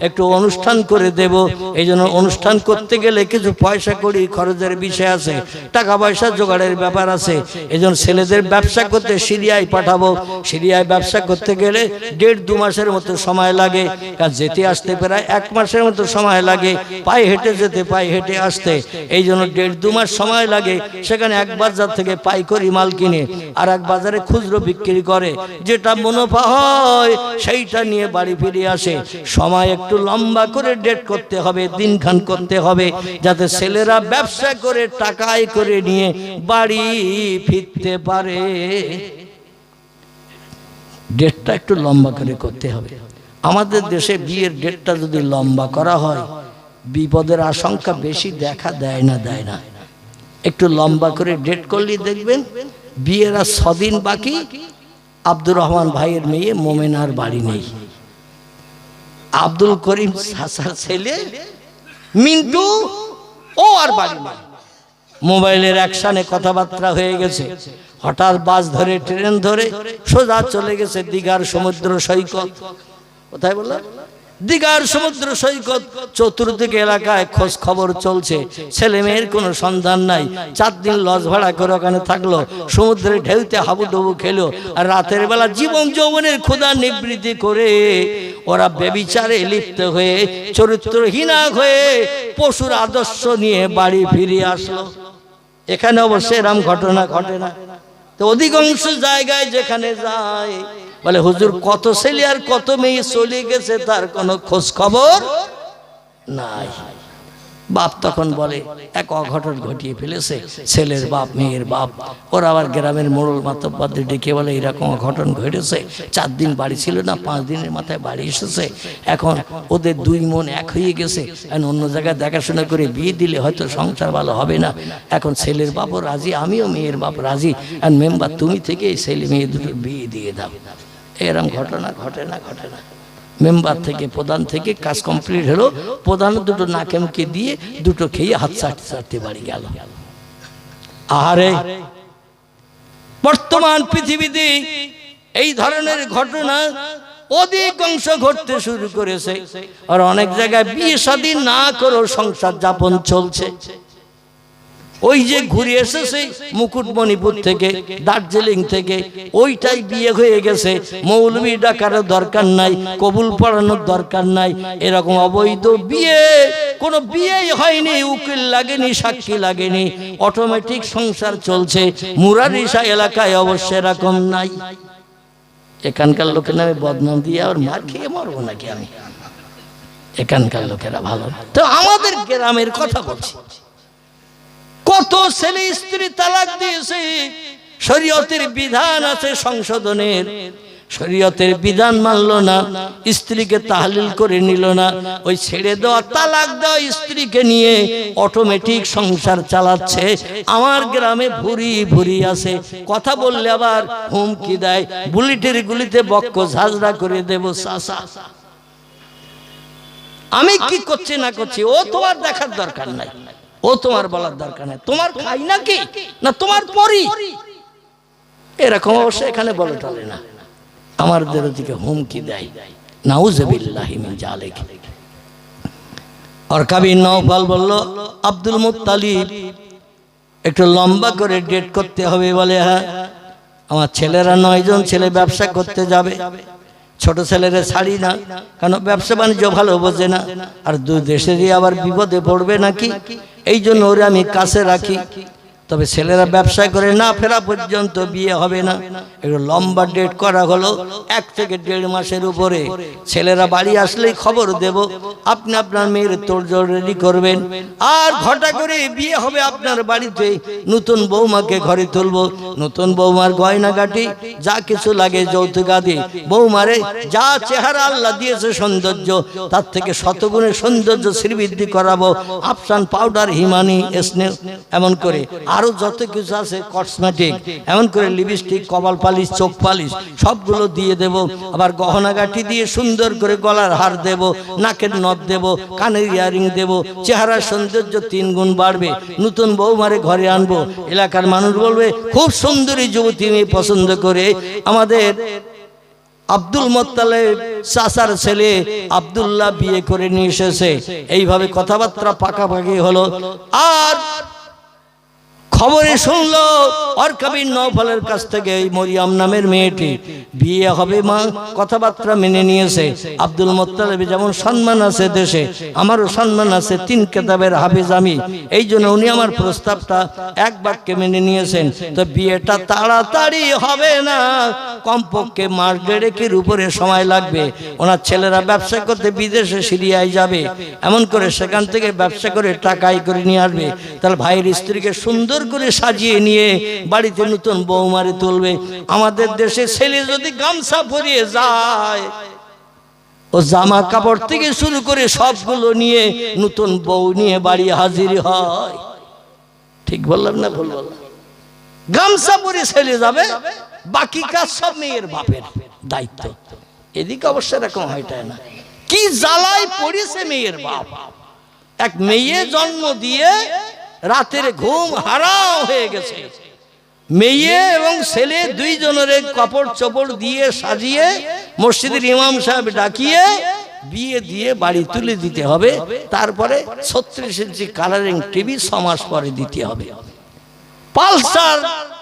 একটু অনুষ্ঠান করে দেব। এই জন্য অনুষ্ঠান করতে গেলে কিছু পয়সা করি খরচের বিষয় আছে, টাকা পয়সা জোগাড়ের ব্যাপার আছে। এই জন্য ছেলেদের ব্যবসা করতে সিরিয়ায় পাঠাবো, সিরিয়ায় ব্যবসা করতে গেলে 1.5-2 মাসের মতো সময় লাগে, কারণ যেতে আসতে প্রায় 1 মাসের মতো সময় লাগে, পায়ে হেঁটে যেতে, পায়ে হেঁটে আসতে, এই জন্য 1.5-2 মাস সময় লাগে। সেখানে এক বাজার থেকে পাইকারি মাল কিনে আর এক বাজারে খুচরো বিক্রি করে, যেটা মুনাফা হয় সেইটা নিয়ে বাড়ি ফিরে আসে। সময় একটু লম্বা করে ডেট করতে হবে, দিনখান করতে হবে, যাতে ছেলেরা ব্যবসা করে টাকা আয় করে নিয়ে বাড়ি ফিরতে পারে। ডেটটা একটু লম্বা করে করতে হবে। আমাদের দেশে বিয়ের ডেটটা যদি লম্বা করা হয়, বিপদের আশঙ্কা বেশি দেখা দেয় না। একটু লম্বা করে ডেট করলে দেখবেন বিয়ের আর 6 দিন বাকি, আব্দুর রহমান ভাইয়ের মেয়ে মোমেনার বাড়ি নেই, আব্দুল করিম চাচার ছেলে মিন্টু ও আর বাড়ি নেই। মোবাইলের অ্যাকশনে কথাবার্তা হয়ে গেছে, হঠাৎ বাস ধরে ট্রেন ধরে সোজা চলে গেছে দীঘার সমুদ্র সৈকত। কোথায় বললাম? দীঘার সমুদ্র সৈকত। চতুর্দিকে এলাকায় খোঁজ খবর চলছে, ছেলে মেয়ের কোনো সন্ধান নাই। 4 দিন লজ ভাড়া করে ওখানে থাকলো, সমুদ্রের ঢেউতে হাবুডুবু খেলো, আর রাতের বেলা জীবন যৌবনের ক্ষুধা নিবৃত্তি করে ওরা বেবিচারে লিপ্ত হয়ে, চরিত্রহীনা হয়ে, পশুর আদর্শ নিয়ে বাড়ি ফিরে আসলো। এখানে অবশ্যই এরকম ঘটনা ঘটে না। তো অধিকাংশ জায়গায় যেখানে যায় বলে, হুজুর কত ছেলে আর কত মেয়ে চলে গেছে, তার কোনো খোঁজ খবর নাই। বাপ তখন বলে, এক অঘটন ঘটিয়ে ফেলেছে, ছেলের বাপ মেয়ের বাপ। ওরা আবার গ্রামের মোড়ল মাতব্বরদের ডেকে বলে, এরকম অঘটন ঘটেছে, 4 দিন বাড়ি ছিল না, 5 দিনের মাথায় বাড়ি এসেছে। এখন ওদের 2 মন এক হয়ে গেছে, অন্য জায়গায় দেখাশোনা করে বিয়ে দিলে হয়তো সংসার ভালো হবে না। এখন ছেলের বাপও রাজি, আমিও মেয়ের বাপ রাজি, আর মেম্বার তুমি থেকে এই ছেলে মেয়ে দুটো বিয়ে দিয়ে দাও। এরকম ঘটনা ঘটে না। মেম্বার থেকে, প্রধান থেকে কাজ কমপ্লিট হলো, প্রধান দুটো নাকেমকে দিয়ে দুটো খেয়ে হাত চাটতে বাড়ি গেল। আরে বর্তমান পৃথিবীতে এই ধরনের ঘটনা অধিকাংশ ঘটতে শুরু করেছে, আর অনেক জায়গায় বিয়ে শাদী না করেও সংসার যাপন চলছে। ওই যে ঘুরে এসেছে মুকুটমণিপুর থেকে, দার্জিলিং থেকে, ওইটাই বিয়ে হয়ে গেছে, মৌলবি ডাকারও দরকার নাই, কবুল পড়ানোর দরকার নাই। এরকম অবৈধ বিয়ে, কোনো বিয়েই হয়নি, উকিল লাগেনি, সাক্ষী লাগেনি, অটোমেটিক সংসার চলছে। মুরারিশা এলাকায় অবশ্য এরকম নাই। এখানকার লোকের নামে বদনাম দিয়ে আর মার খেয়ে মরবো নাকি আমি? এখানকার লোকেরা ভালো। তো আমাদের গ্রামের কথা বলছি, কত ছেলে স্ত্রী তালাক দিয়েছে, শরীয়তের বিধান আছে সংশোধনের, শরীয়তের বিধান মানল না, স্ত্রীকে তাহলিল করে নিল না, ওই ছেড়ে দেওয়া তালাক দেওয়া স্ত্রীকে নিয়ে অটোমেটিক সংসার চালাচ্ছে। আমার গ্রামে ভুরি ভুরি আছে, কথা বললে আবার হুমকি দেয়, বুলেটের গুলিতে বক্ক ঝাঁঝরা করে দেব। চাচা আমি কি করছি না করছি ও তোমার দেখার দরকার নাই, ও তোমার বলার দরকার নাই। তোমার খাই নাকি না তোমার পরি, এরকম অবশ্য এখানে বলে টলে না, আমাদের দিকে হুমকি দেয়। নাউজুবিল্লাহি মিন জালিক। ওরকা বিন নওফাল বলল, আব্দুল মুত্তালিব একটু লম্বা করে ডেট করতে হবে। বলে হ্যাঁ, আমার ছেলেরা 9 জন ছেলে ব্যবসা করতে যাবে, ছোট ছেলেরা ছাড়ি না, কারণ ব্যবসা বাণিজ্য ভালো বোঝে না, আর দুই দেশেরই আবার বিপদে পড়বে নাকি, এই জন্য ওরে আমি কাছে রাখি। তবে ছেলেরা ব্যবসা করে না ফেরা পর্যন্ত বিয়ে হবে না। একটু লম্বা ডেট করা হলো, 1 থেকে 1.5 মাসের উপরে। ছেলেরা বাড়ি আসলেই খবর দেব, আপনি আপনার মেয়ের তোড়জোড় রেডি করবেন, আর ঘটা করে বিয়ে হবে আপনার বাড়িতে। নতুন বৌমাকে ঘরে তুলবো, নতুন বৌমার গয়নাগাটি যা কিছু লাগে যৌতুক আদি, বৌমারে যা চেহারা আল্লাহ দিয়েছে সৌন্দর্য, তার থেকে শতগুণে সৌন্দর্য শ্রীবৃদ্ধি করাবো। আফসান পাউডার, হিমানি, স্নেহ, এমন করে আরো যত কিছু আছে কসমেটিক, এমন করে লিপস্টিক, কপাল পালিশ, চোখ পালিশ সবগুলো দিয়ে দেব। আবার গহনাগাটি দিয়ে সুন্দর করে গলার হার দেব, নাকের নথ দেব, কানের ইয়ারিং দেব, চেহারার সৌন্দর্য 3 গুণ বাড়বে। নতুন বৌমারে ঘরে আনবো, এলাকার মানুষ বলবে খুব সুন্দরী যুবতী মেয়ে পছন্দ করে আমাদের আব্দুল মুত্তালিব চাচার ছেলে আব্দুল্লাহ বিয়ে করে নিয়ে এসেছে। এইভাবে কথাবার্তা পাকাপাকি হলো। আর খবরে শুনলো ওরকা বিন নওফালের কাছ থেকে এই মরিয়ম নামের মেয়েটি বিয়ে হবে। মা কথাবার্তা মেনে নিয়েছে। আব্দুল মুত্তালিব যেমন সম্মান আছে দেশে, আমারও সম্মান আছে, 3 কিতাবের হাফেজ আমি, এই জন্য উনি আমার প্রস্তাবটা এক বাক্যে মেনে নিয়েছেন। তো বিয়েটা তাড়াতাড়ি হবে না, কমপক্ষে মাস 1.5-এর উপরে সময় লাগবে। ওনার ছেলেরা ব্যবসা করতে বিদেশে সিরিয়ায় যাবে, এমন করে সেখান থেকে ব্যবসা করে টাকাই করে নিয়ে আসবে। তাহলে ভাইয়ের স্ত্রীকে সুন্দর করে সাজিয়ে নিয়ে বাড়িতে নতুন বৌমারে তুলবে। আমাদের দেশে ছেলে যদি গামছা পরিয়ে যায়, ও জামা কাপড় থেকে শুরু করে সবগুলো নিয়ে নতুন বউ নিয়ে বাড়ি হাজির হয়। ঠিক বললাম না ভুল বললাম? গামছা পরে ছেলে যাবে, বাকি কাজ সব মেয়ের বাপের দায়িত্ব। এদিকে অবশ্য এরকম হয়টা না, কি জ্বালায় পড়েছে মেয়ের বাপ। এক মেয়ে জন্ম দিয়ে রাতের ঘুম হারাম হয়ে গেছে। মেয়ে এবং ছেলে 2 জনের কাপড় চোপড় দিয়ে সাজিয়ে মসজিদের ইমাম সাহেব ডাকিয়ে বিয়ে দিয়ে বাড়ি তুলে দিতে হবে। তারপরে 36 ইঞ্চি কালারিং টিভি 6 মাস পরে দিতে হবে। পালসার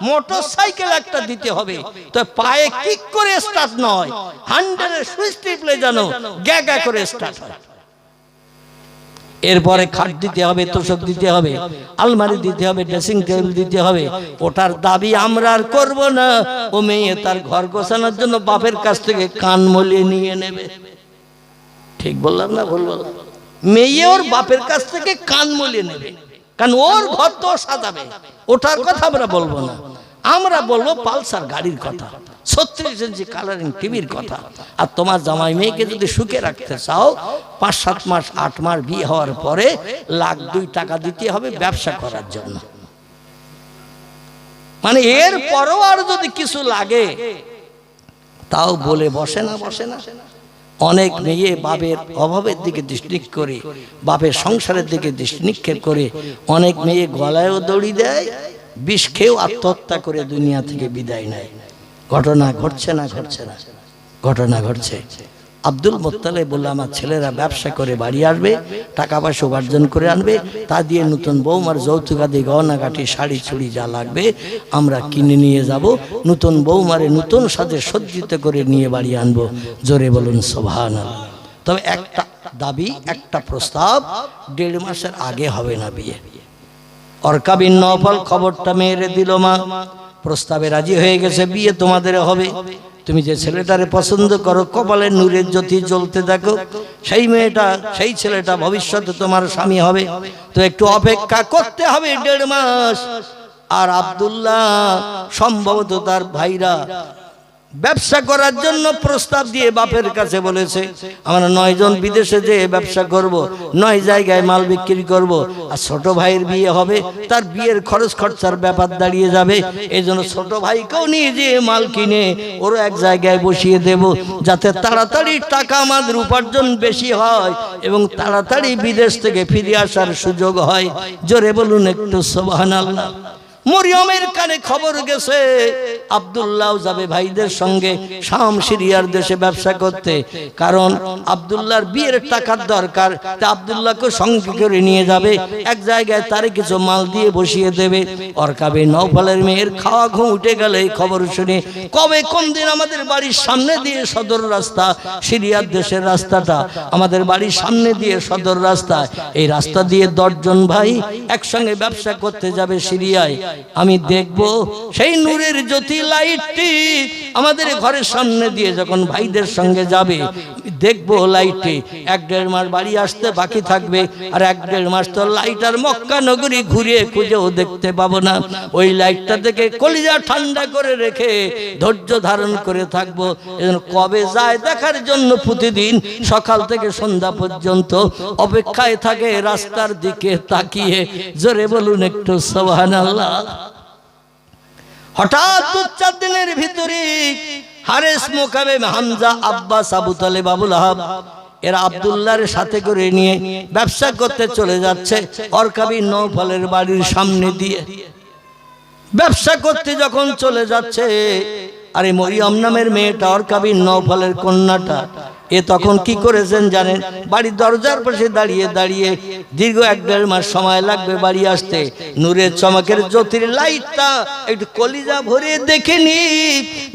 মোটরসাইকেল একটা দিতে হবে, তো পায়ে কিক করে স্টার্ট নয়, 100-এর সুইচ টিপলে যেন গ্যাগা করে স্টার্ট হয়। এরপরে খাট দিতে হবে, তোষক দিতে হবে, আলমারি দিতে হবে, ড্রেসিং টেবিল দিতে হবে। ওটার দাবি আমরা আর করব না। ও মেয়ে তার ঘর গোছানোর জন্য বাপের কাছ থেকে কান মলিয়ে নিয়ে নেবে। ঠিক বললাম না ভুল বললাম? মেয়ে ওর বাপের কাছ থেকে কান মলিয়ে নেবে, কারণ ওর ঘর তো সাজাবে। ওটার কথা আমরা বলবো না, আমরা বলবো পালসার গাড়ির কথা, 36 ইঞ্চি কালারিং টিভির কথা। আর তোমার জামাই মেয়েকে যদি সুখে রাখতে চাও, 5-7 মাস 8 মাস বিয়ে হওয়ার পরে 1,00,000 টাকা দিতে হবে ব্যবসা করার জন্য। মানে এর পরও আর যদি কিছু লাগে তাও বলে বসে না। অনেক মেয়ে বাপের অভাবের দিকে দৃষ্টি করে, বাপের সংসারের দিকে দৃষ্টি নিক্ষেপ করে, অনেক মেয়ে গলায়ও দড়ি দেয়, বিষ খেয়েও আত্মহত্যা করে দুনিয়া থেকে বিদায় নেয়। ঘটনা ঘটছে না? ঘটনা ঘটছে। আব্দুল মুত্তালিব বলল, আমার ছেলেরা ব্যবসা করে বাড়ি আসবে, টাকা পয়সা উপার্জন করে আনবে, তা দিয়ে নতুন বৌমার যৌতুকাদি গহনাগাটি শাড়ি চুড়ি যা লাগবে আমরা কিনে নিয়ে যাব, নতুন বৌমারে নতুন সাজে সজ্জিত করে নিয়ে বাড়ি আনবো। জোরে বলুন সুবহানাল্লাহ। তবে একটা দাবি, একটা প্রস্তাব, 1.5 মাসের আগে হবে না বিয়ে। ওরকা বিন নওফাল খবরটা মেয়েরে দিল। মা প্রস্তাবে রাজি হয়ে গেছে, বিয়ে তোমাদের হবে। তুমি যে ছেলেটারে পছন্দ করো, কপালে নূরের জ্যোতি জ্বলতে দেখো, সেই মেয়েটা, সেই ছেলেটা ভবিষ্যতে তোমার স্বামী হবে। তো একটু অপেক্ষা করতে হবে 1.5 মাস। আর আব্দুল্লাহ সম্ভবত তার ভাইরা ব্যবসা করার জন্য প্রস্তাব দিয়ে বাপের কাছে বলেছে আমরা 9 জন বিদেশে যেয়ে ব্যবসা করব, 9 জায়গায় মাল বিক্রি করব, আর ছোট ভাইয়ের বিয়ে হবে, তার বিয়ের খরচ খরচার ব্যাপার দাঁড়িয়ে যাবে, এই জন্য ছোট ভাইকেও নিয়ে যেয়ে মাল কিনে ওরও এক জায়গায় বসিয়ে দেব, যাতে তাড়াতাড়ি টাকা আমাদের উপার্জন বেশি হয় এবং তাড়াতাড়ি বিদেশ থেকে ফিরে আসার সুযোগ হয়। জোরে বলুন একটু সুবহানাল্লাহ। মরিয়মের কানে খবর গেছে আব্দুল্লাহ যাবে ভাইদের সঙ্গে শাম সিরিয়ার দেশে ব্যবসা করতে, কারণ আব্দুল্লাহর বিয়ের টাকার দরকার, তা আব্দুল্লাহকে সঙ্গে করে নিয়ে যাবে, এক জায়গায় তারে কিছু মাল দিয়ে বসিয়ে দেবে। অরকাবে নওফলের মেয়ের খাওয়া ঘুম উঠে গেল এই খবর শুনে। কবে কোন দিন আমাদের বাড়ির সামনে দিয়ে সদর রাস্তা, সিরিয়ার দেশের রাস্তাটা আমাদের বাড়ির সামনে দিয়ে সদর রাস্তা, এই রাস্তা দিয়ে 10 জন ভাই একসঙ্গে ব্যবসা করতে যাবে সিরিয়ায়। আমি দেখব সেই নূরের জ্যোতি লাইটটি আমাদের ঘরের সামনে দিয়ে যখন ভাইদের সঙ্গে যাবে, দেখব লাইটটি 1-1.5 মাস বাড়ি আসতে বাকি থাকবে, আর 1-1.5 মাস তো লাইট আর মক্কা নগরী ঘুরিয়ে খুঁজেও দেখতে পাবো না। ওই লাইটটা থেকে কলিজা ঠান্ডা করে রেখে ধৈর্য ধারণ করে থাকবো। এজন্য কবে যায় দেখার জন্য প্রতিদিন সকাল থেকে সন্ধ্যা পর্যন্ত অপেক্ষায় থাকে রাস্তার দিকে তাকিয়ে। জোরে বলুন একটু সুবহানাল্লাহ। হঠাৎ 2-4 দিনের ভিতরে হারেস, মুকাবে, হামজা, আব্বাস, আবু তালেব, আবু লাহাব এরা আব্দুল্লাহর সাথে করে নিয়ে ব্যবসা করতে চলে যাচ্ছে অরকাবী নওফলের বাড়ির সামনে দিয়ে। ব্যবসা করতে যখন চলে যাচ্ছে, আরে মরিয়ম নামের মেয়েটা অরকাবী নওফলের কন্যাটা, এ তখন কি করেছেন জানেন? বাড়ির দরজার পাশে দাঁড়িয়ে দাঁড়িয়ে দীর্ঘ 1-1.5 মাস সময় লাগবে বাড়ি আসতে, নূরের চমকের জ্যোতির লাইটটা একটু কলিজা ভরে দেখে নি,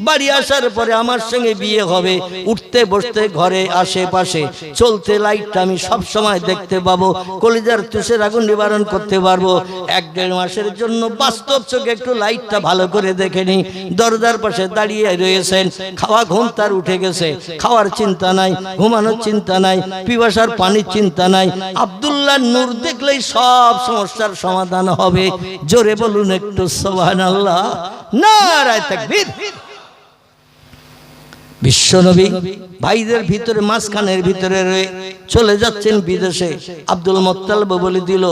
বাড়ি আসার পরে আমার সঙ্গে বিয়ে হবে, উঠতে বসতে ঘরে আশেপাশে চলতে লাইটটা আমি সব সময় দেখতে পাবো, কলিজার তুষের আগুন নিবারণ করতে পারবো। 1-1.5 মাসের জন্য বাস্তব চোখে একটু লাইটটা ভালো করে দেখে নি। দরজার পাশে দাঁড়িয়ে রয়েছেন, খাওয়া ঘুম তার উঠে গেছে, খাওয়ার চিন্তা নাই, ঘুমানোর চিন্তা নাই, পিপাসার পানির চিন্তা নাই। আব্দুল্লাহ নূর দেখলেই সব সমস্যার সমাধান হবে। জোরে বলুন একটু সুবহানাল্লাহ, নারায়ে তাকবীর। বিশ্বনবী ভাইদের ভিতরে মাঝখানের ভিতরে রয়ে চলে যাচ্ছেন বিদেশে। আব্দুল মুত্তালিব বলে দিল,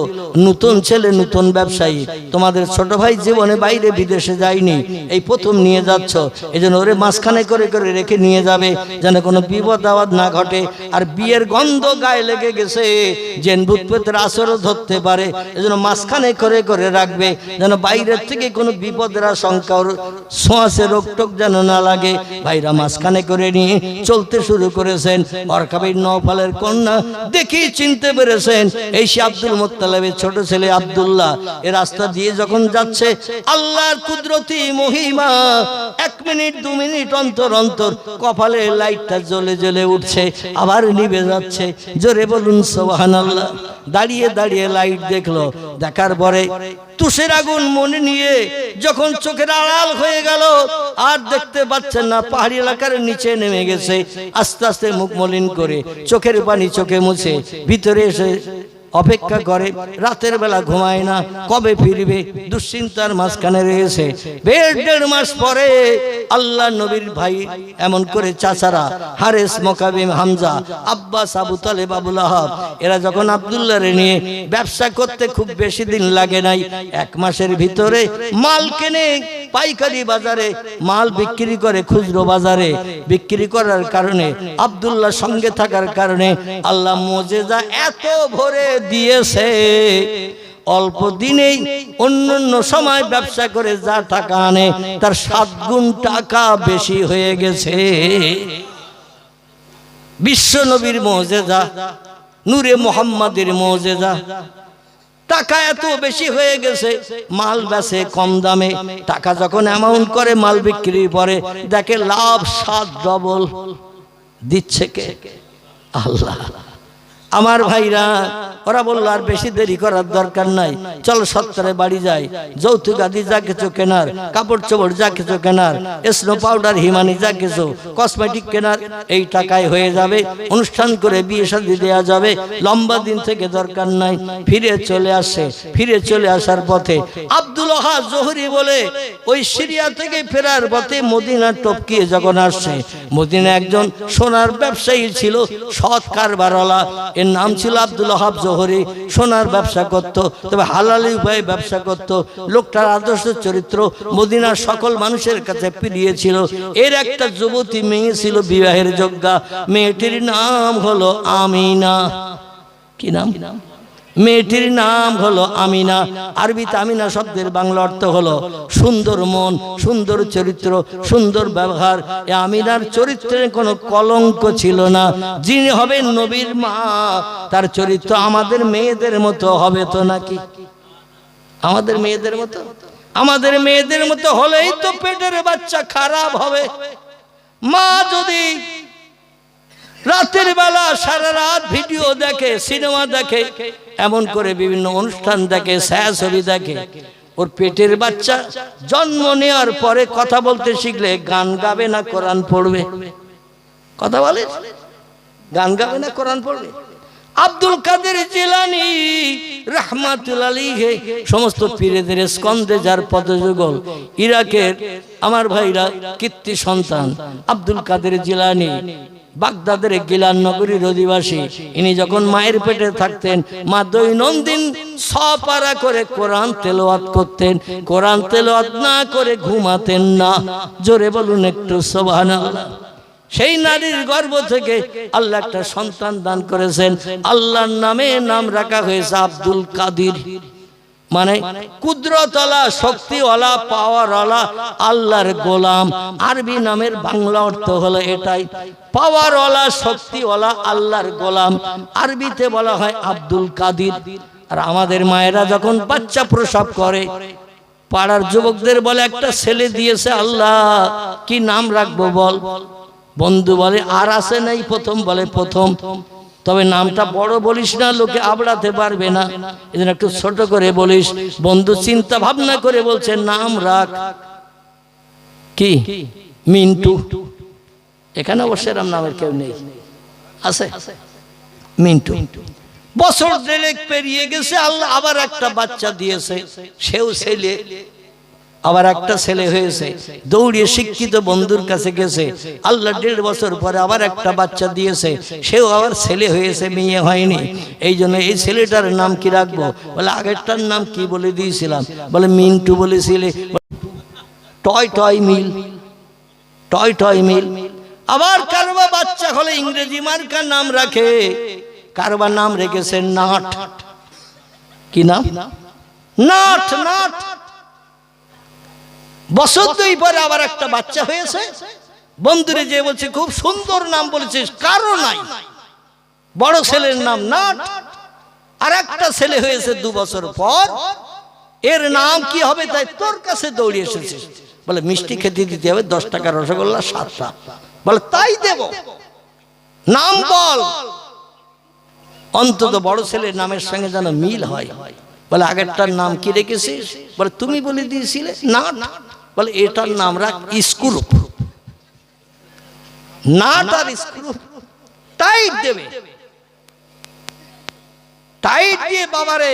নতুন ছেলে নতুন ব্যবসায়ী, তোমাদের ছোট ভাই জীবনে বাইরে বিদেশে যায়নি, এই প্রথম নিয়ে যাচ্ছ, এজন্য ওরে মাঝখানে করে করে রেখে নিয়ে যাবে যেন কোনো বিপদ আপদ না ঘটে। আর বিয়ের গন্ধ গায়ে লেগে গেছে, জেন ভূত প্রেতের আসরও ধরতে পারে, এজন্য মাঝখানে করে করে রাখবে যেন বাইরের থেকে কোনো বিপদের আশঙ্কা, ওর ছোঁয়াচে রোগ টোক যেন না লাগে। ভাইরা মাঝখানে করে নিয়ে চলতে শুরু করেছেন। অরকাবী নওফলের কন্যা দেখি চিনতে পেরেছেন এই সে আব্দুল মুত্তালিবের ছোট ছেলে আব্দুল্লাহ। এই রাস্তা দিয়ে যখন যাচ্ছে, আল্লাহর কুদরতি মহিমা, 1 মিনিট 2 মিনিট অন্তর অন্তর কপালে লাইটটা জ্বলে জ্বলে উঠছে, আবার নিভে যাচ্ছে। জোরে বলুন সুবহানাল্লাহ। দাঁড়িয়ে দাঁড়িয়ে লাইট দেখলো, দেখার পরে তুষের আগুন মনে নিয়ে যখন চোখের আড়াল হয়ে গেল, আর দেখতে পাচ্ছেন না, পাহাড়ি এলাকার নিচে নেমে গেছে। আস্তে আস্তে মুখ মলিন করে চোখের পানি চোখে মুছে ভিতরে এসে অপেক্ষা করে, রাতের বেলা ঘুমায় না, কবে ফিরবে দুশ্চিন্তার মাঝখানে রয়েছে। 1.5 মাস পরে আল্লাহ নবীর ভাই এমন করে চাচারা হারেস, মুকাবে, হামজা, আব্বাস, আবু তালেব, আবু লাহাব এরা যখন আব্দুল্লাহরে নিয়ে ব্যবসা করতে খুব বেশি দিন লাগে নাই, 1 মাসের ভিতরে মাল কেনে পাইকারি বাজারে, মাল বিক্রি করে খুচরো বাজারে। বিক্রি করার কারণে আব্দুল্লাহ সঙ্গে থাকার কারণে আল্লাহ মুজিজা এত ভরে দিয়েছে, অল্প দিনেই অন্যান্য সময় ব্যবসা করে যা টাকা আনে তার 7 গুণ টাকা বেশি হয়ে গেছে। বিশ্ব নবীর মুজিজা, নূরে মুহাম্মাদের মুজিজা, টাকা এত বেশি হয়ে গেছে। মাল বেচে কম দামে, টাকা যখন অ্যামাউন্ট করে মাল বিক্রি পরে দেখে লাভ 7 ডবল দিচ্ছে কে? আল্লাহ। আমার ভাইরা, ওরা বললো আর বেশি দেরি করার দরকার নাই, চলো সত্তরে বাড়ি যাই, যৌতুক আদি যা কিছু কেনার, কাপড় চোপড় যা কিছু কেনার, স্নো পাউডার হিমানি যা কিছু কসমেটিক কেনার, এই টাকায় হয়ে যাবে, অনুষ্ঠান করে বিয়ে শাদী দেওয়া যাবে, লম্বা দিন থেকে দরকার নাই। ফিরে চলে আসে, ফিরে চলে আসার পথে আব্দুল ওয়াহাব জোহরি বলে ওই সিরিয়া থেকে ফেরার পথে মদিনা টপকিয়ে যখন আসছে, মদিনা একজন সোনার ব্যবসায়ী ছিল, সৎ কারবারওয়ালা, এর নাম ছিল আব্দুল ওয়াহাব জোহরি। সোনার ব্যবসা করত, তবে হালালি উপায়ে ব্যবসা করত। লোকটার আদর্শ চরিত্র মদিনার সকল মানুষের কাছে প্রিয় ছিল। এর একটা যুবতী মেয়ে ছিল বিবাহের যোগ্যা, মেয়েটির নাম হলো আমিনা। কি নাম? মেয়েটির নাম হলো আমিনা। আরবিতে আমিনা শব্দের বাংলা অর্থ হলো সুন্দর মন, সুন্দর চরিত্র, সুন্দর ব্যবহার। এ আমিনার চরিত্রে কোনো কলঙ্ক ছিল না। যিনি হবেন নবীর মা, তার চরিত্র আমাদের মেয়েদের মতো হবে তো নাকি? আমাদের মেয়েদের মতো? আমাদের মেয়েদের মতো হলেই তো পেটের বাচ্চা খারাপ হবে। মা যদি রাতের বেলা সারা রাত ভিডিও দেখে, সিনেমা দেখে, এমন করে বিভিন্ন অনুষ্ঠান দেখে, ছায়াছবি দেখে, ওর পেটের বাচ্চা জন্ম নেওয়ার পরে কথা বলতে শিখলে গান গাবে না কোরআন পড়বে? কথা বলে, গান গাবে না কোরআন পড়বে? আব্দুল কাদের জিলানী রাহমাতুল্লাহ আলাইহি সমস্ত পীরদের স্কন্ধে যার পদযুগল, ইরাকের আমার ভাইরা কীর্তি সন্তান আব্দুল কাদের জিলানী, বাগদাদের গিলান নগরীর অধিবাসী। ইনি যখন মায়ের পেটে থাকতেন, মা দৈনন্দিন 6 পারা করে কোরআন তেলাওয়াত করতেন। কোরআন তেলাওয়াত না করে ঘুমাতেন না। জোরে বলুন একটু সুবহানাল্লাহ। সেই নারীর গর্ভ থেকে আল্লাহ একটা সন্তান দান করেছেন। আল্লাহর নামে নাম রাখা হয়েছে আব্দুল কাদির, মানে কুদরতওয়ালা, শক্তিওয়ালা, পাওয়ারওয়ালা, আল্লাহর গোলাম। আরবি নামের বাংলা অর্থ হলো এটাই, পাওয়ারওয়ালা, শক্তিওয়ালা, আল্লাহর গোলাম। আরবিতে বলা হয় আব্দুল কাদির। আর আমাদের মায়েরা যখন বাচ্চা প্রসব করে, পাড়ার যুবকদের বলে একটা ছেলে দিয়েছে আল্লাহ, কি নাম রাখবো বল? বন্ধু বলে আর আছে নাই, প্রথম বলে প্রথম, তবে নামটা বড় বলিস না, লোকে আবড়াতে পারবে না, এজন্য একটু ছোট করে বলিস। বন্ধু চিন্তা ভাবনা করে বলছে নাম রাখ কি? মিন্টু। এখানে অবশ্য এরম নামের কেউ নেই, আছে মিন্টু। বছর 1.5 পেরিয়ে গেছে, আল্লাহ আবার একটা বাচ্চা দিয়েছে, সেও ছেলে। আবার একটা ছেলে হয়েছে, দৌড়িয়ে শিক্ষিত বন্ধুর কাছে গেছে, আল্লাহ 1.5 বছর পরে আবার একটা বাচ্চা দিয়েছে, সেও আবার ছেলে হয়েছে, মেয়ে হয়নি। এই জন্য এই ছেলেটার নাম কি রাখবো? বলে আগেরটার নাম কি বলে দিয়েছিলাম? বলে মিন্টু বলেছিলে। টয় টয় মিল, টয় টয় মিল। আবার কারবা বাচ্চা হলে ইংরেজি মার্কার নাম রাখে, কারবা নাম রেখেছে নাট। কি নাম? নাট। নাট। বছর 2 পরে আবার একটা বাচ্চা হয়েছে, বন্ধুরে যে বলছে খুব সুন্দর নাম বলেছিস, কারো নাই। বড় ছেলের নাম নাট, আর একটা ছেলে হয়েছে 2 বছর পর, এর নাম কি হবে তাই তোর কাছে দৌড়িয়ে এসেছে। বলে মিষ্টি খেতে দিতে হবে, 10 টাকা রসগোল্লা 7টা। বলে তাই দেব, নাম বল, অন্তত বড় ছেলের নামের সঙ্গে যেন মিল হয়। বলে আগেরটার নাম কি রেখেছিস? বলে তুমি বলে দিয়েছিলে নাট। বলে এটার নাম রাখ স্ক্রু। নাট আর স্ক্রু টাইট দেবে, টাইট দিয়ে বাবারে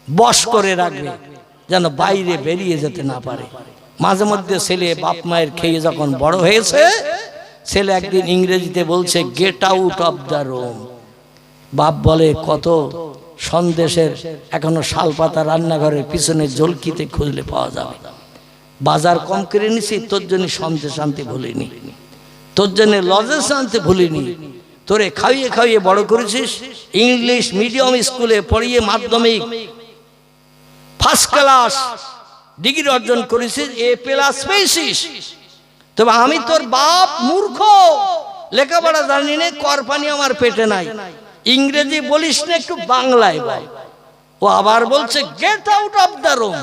বশ করে রাখবে, যেন বাইরে বেরিয়ে যেতে না পারে। মাঝে মধ্যে ছেলে বাপ মায়ের খেয়ে যখন বড় হয়েছে, ছেলে একদিন ইংরেজিতে বলছে get out of the room. বাপ বলে কত সন্দেশের এখনো শালপাতা রান্নাঘরের পিছনে জলকিতে খুঁজলে পাওয়া যাবে। বাজার কম করে নিছি, তোর জন্য সন্দেশ আনতে ভুলিনি, তোর জন্য লজেন্স আনতে ভুলিনি। তোরে খাইয়ে খাইয়ে বড় করেছিস, ইংলিশ মিডিয়াম স্কুলে পড়িয়ে মাধ্যমিক ফার্স্ট ক্লাস ডিগ্রি অর্জন করেছিস, A+ পেয়েছিস। তবে আমি তোর বাপ মূর্খ, লেখাপড়া জানি না, করপানি আমার পেটে নাই। ইংরেজি বলিস না, একটু বাংলায় বল। ও আবার বলছে get out of the room.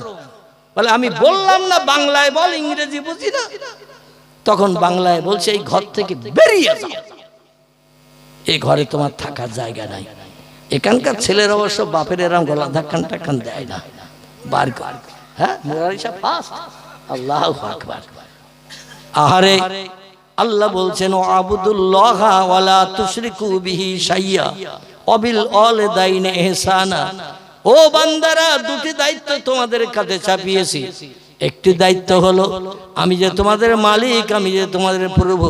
বলে আমি বললাম না বাংলায় বল, ইংরেজি বুঝি না। তখন বাংলায় বলছে এই ঘর থেকে বেরিয়ে যাও, এই ঘরে তোমার থাকার জায়গা নাই, এখানকার ছেলের অবশ্য বাপের এরম গলা ধাক্কান টাক্কান দেয় না, বার কর। হ্যাঁ, মুরারি সাহেব ফাস্ট। আল্লাহু আকবার। আহারে আল্লাহ বলছেন ওয়াবুদুল্লাহ ওয়ালা তুশরিকু বিহি শাইয়্যা ওয়াবিল ওয়ালিদাইনি ইহসানা। ও বান্দারা, দুটি দায়িত্ব তোমাদের কাঁধে চাপিয়েছি। একটি দায়িত্ব হলো আমি যে তোমাদের মালিক, আমি যে তোমাদের প্রভু,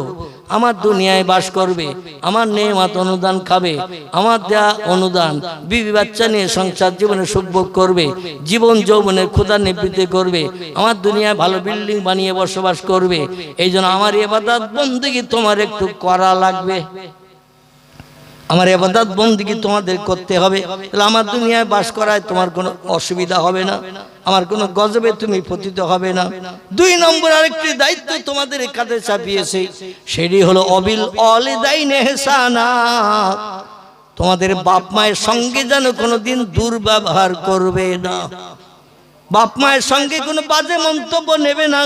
আমার দুনিয়ায় বাস করবে, আমার নেয়ামত অনুদান খাবে, আমার দেয়া অনুদান, বিবি বাচ্চা নিয়ে সংসার জীবনে সুখভোগ করবে, জীবন যৌবনের ক্ষুধা নিবৃত্তি করবে, আমার দুনিয়ায় ভালো বিল্ডিং বানিয়ে বসবাস করবে। এই জন্য আমার ইবাদত বন্দেগী তোমার একটু করা লাগবে, আমার ইবাদত বন্দেগী তোমাদের করতে হবে। তাহলে আমার দুনিয়ায় বাস করায় তোমার কোনো অসুবিধা হবে না, আমার কোনো গজবে তুমি পতিত হবে না। 2 নম্বর আরেকটি দায়িত্ব তোমাদের কাঁধে চাপিয়েছে, সেটি হলো অবিল ওয়ালিদাইনি ইহসানা। তোমাদের বাপ মায়ের সঙ্গে যেন কোনোদিন দুর্ব্যবহার করবে না, বাপ মায়ের সঙ্গে কোনো বাজে মন্তব্য নেবে না,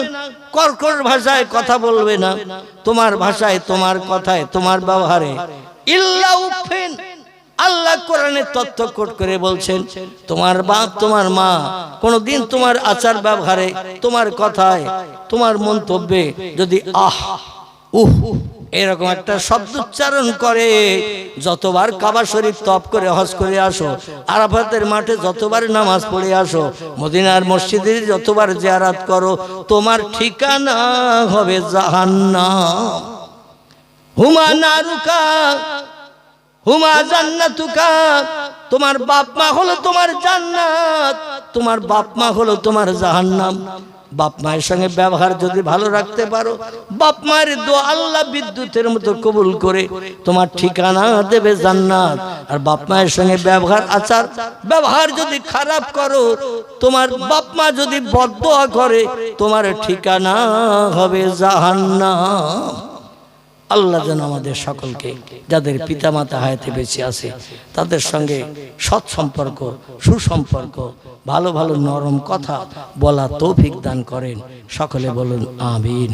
কর্কশ ভাষায় কথা বলবে না, তোমার ভাষায়, তোমার কথায়, তোমার ব্যবহারে ইল্লা উফিন। আল্লাহ কোরআনে তথ্য কোট করে বলছেন, তোমার বাপ তোমার মা কোনদিন তোমার আচার ব্যবহারে, তোমার কথায়, তোমার মন্তব্যে যদি আহ উহ এরকম একটা শব্দ উচ্চারণ করে, যতবার কাবা শরীফ তওয়াফ করে হজ করে আসো, আরাফাতের মাঠে যতবার নামাজ পড়ে আসো, মদিনার মসজিদে যতবার জিয়ারত করো, তোমার ঠিকানা হবে জাহান্নাম। হুমা নারুকা হুমা জান্নাতুকা। তোমার বাপ মা হলো তোমার জান্নাত, তোমার বাপ মা হলো তোমার জাহান্নাম। বাপ মায়ের সঙ্গে ব্যবহার যদি ভালো রাখতে পারো, বাপ মায়ের দোয়া আল্লাহ বিদ্যুতের মতো কবুল করে তোমার ঠিকানা দেবে জান্নাত। আর বাপ মায়ের সঙ্গে ব্যবহার, আচার ব্যবহার যদি খারাপ করো, তোমার বাপ মা যদি বদদোয়া করে, তোমার ঠিকানা হবে জাহান্নাম। আল্লাহ যেন আমাদের সকলকে, যাদের পিতামাতা হায়াতে বেঁচে আছে, তাদের সঙ্গে সৎ সম্পর্ক, সুসম্পর্ক, ভালো ভালো নরম কথা বলা তৌফিক দান করেন। সকলে বলুন আমিন।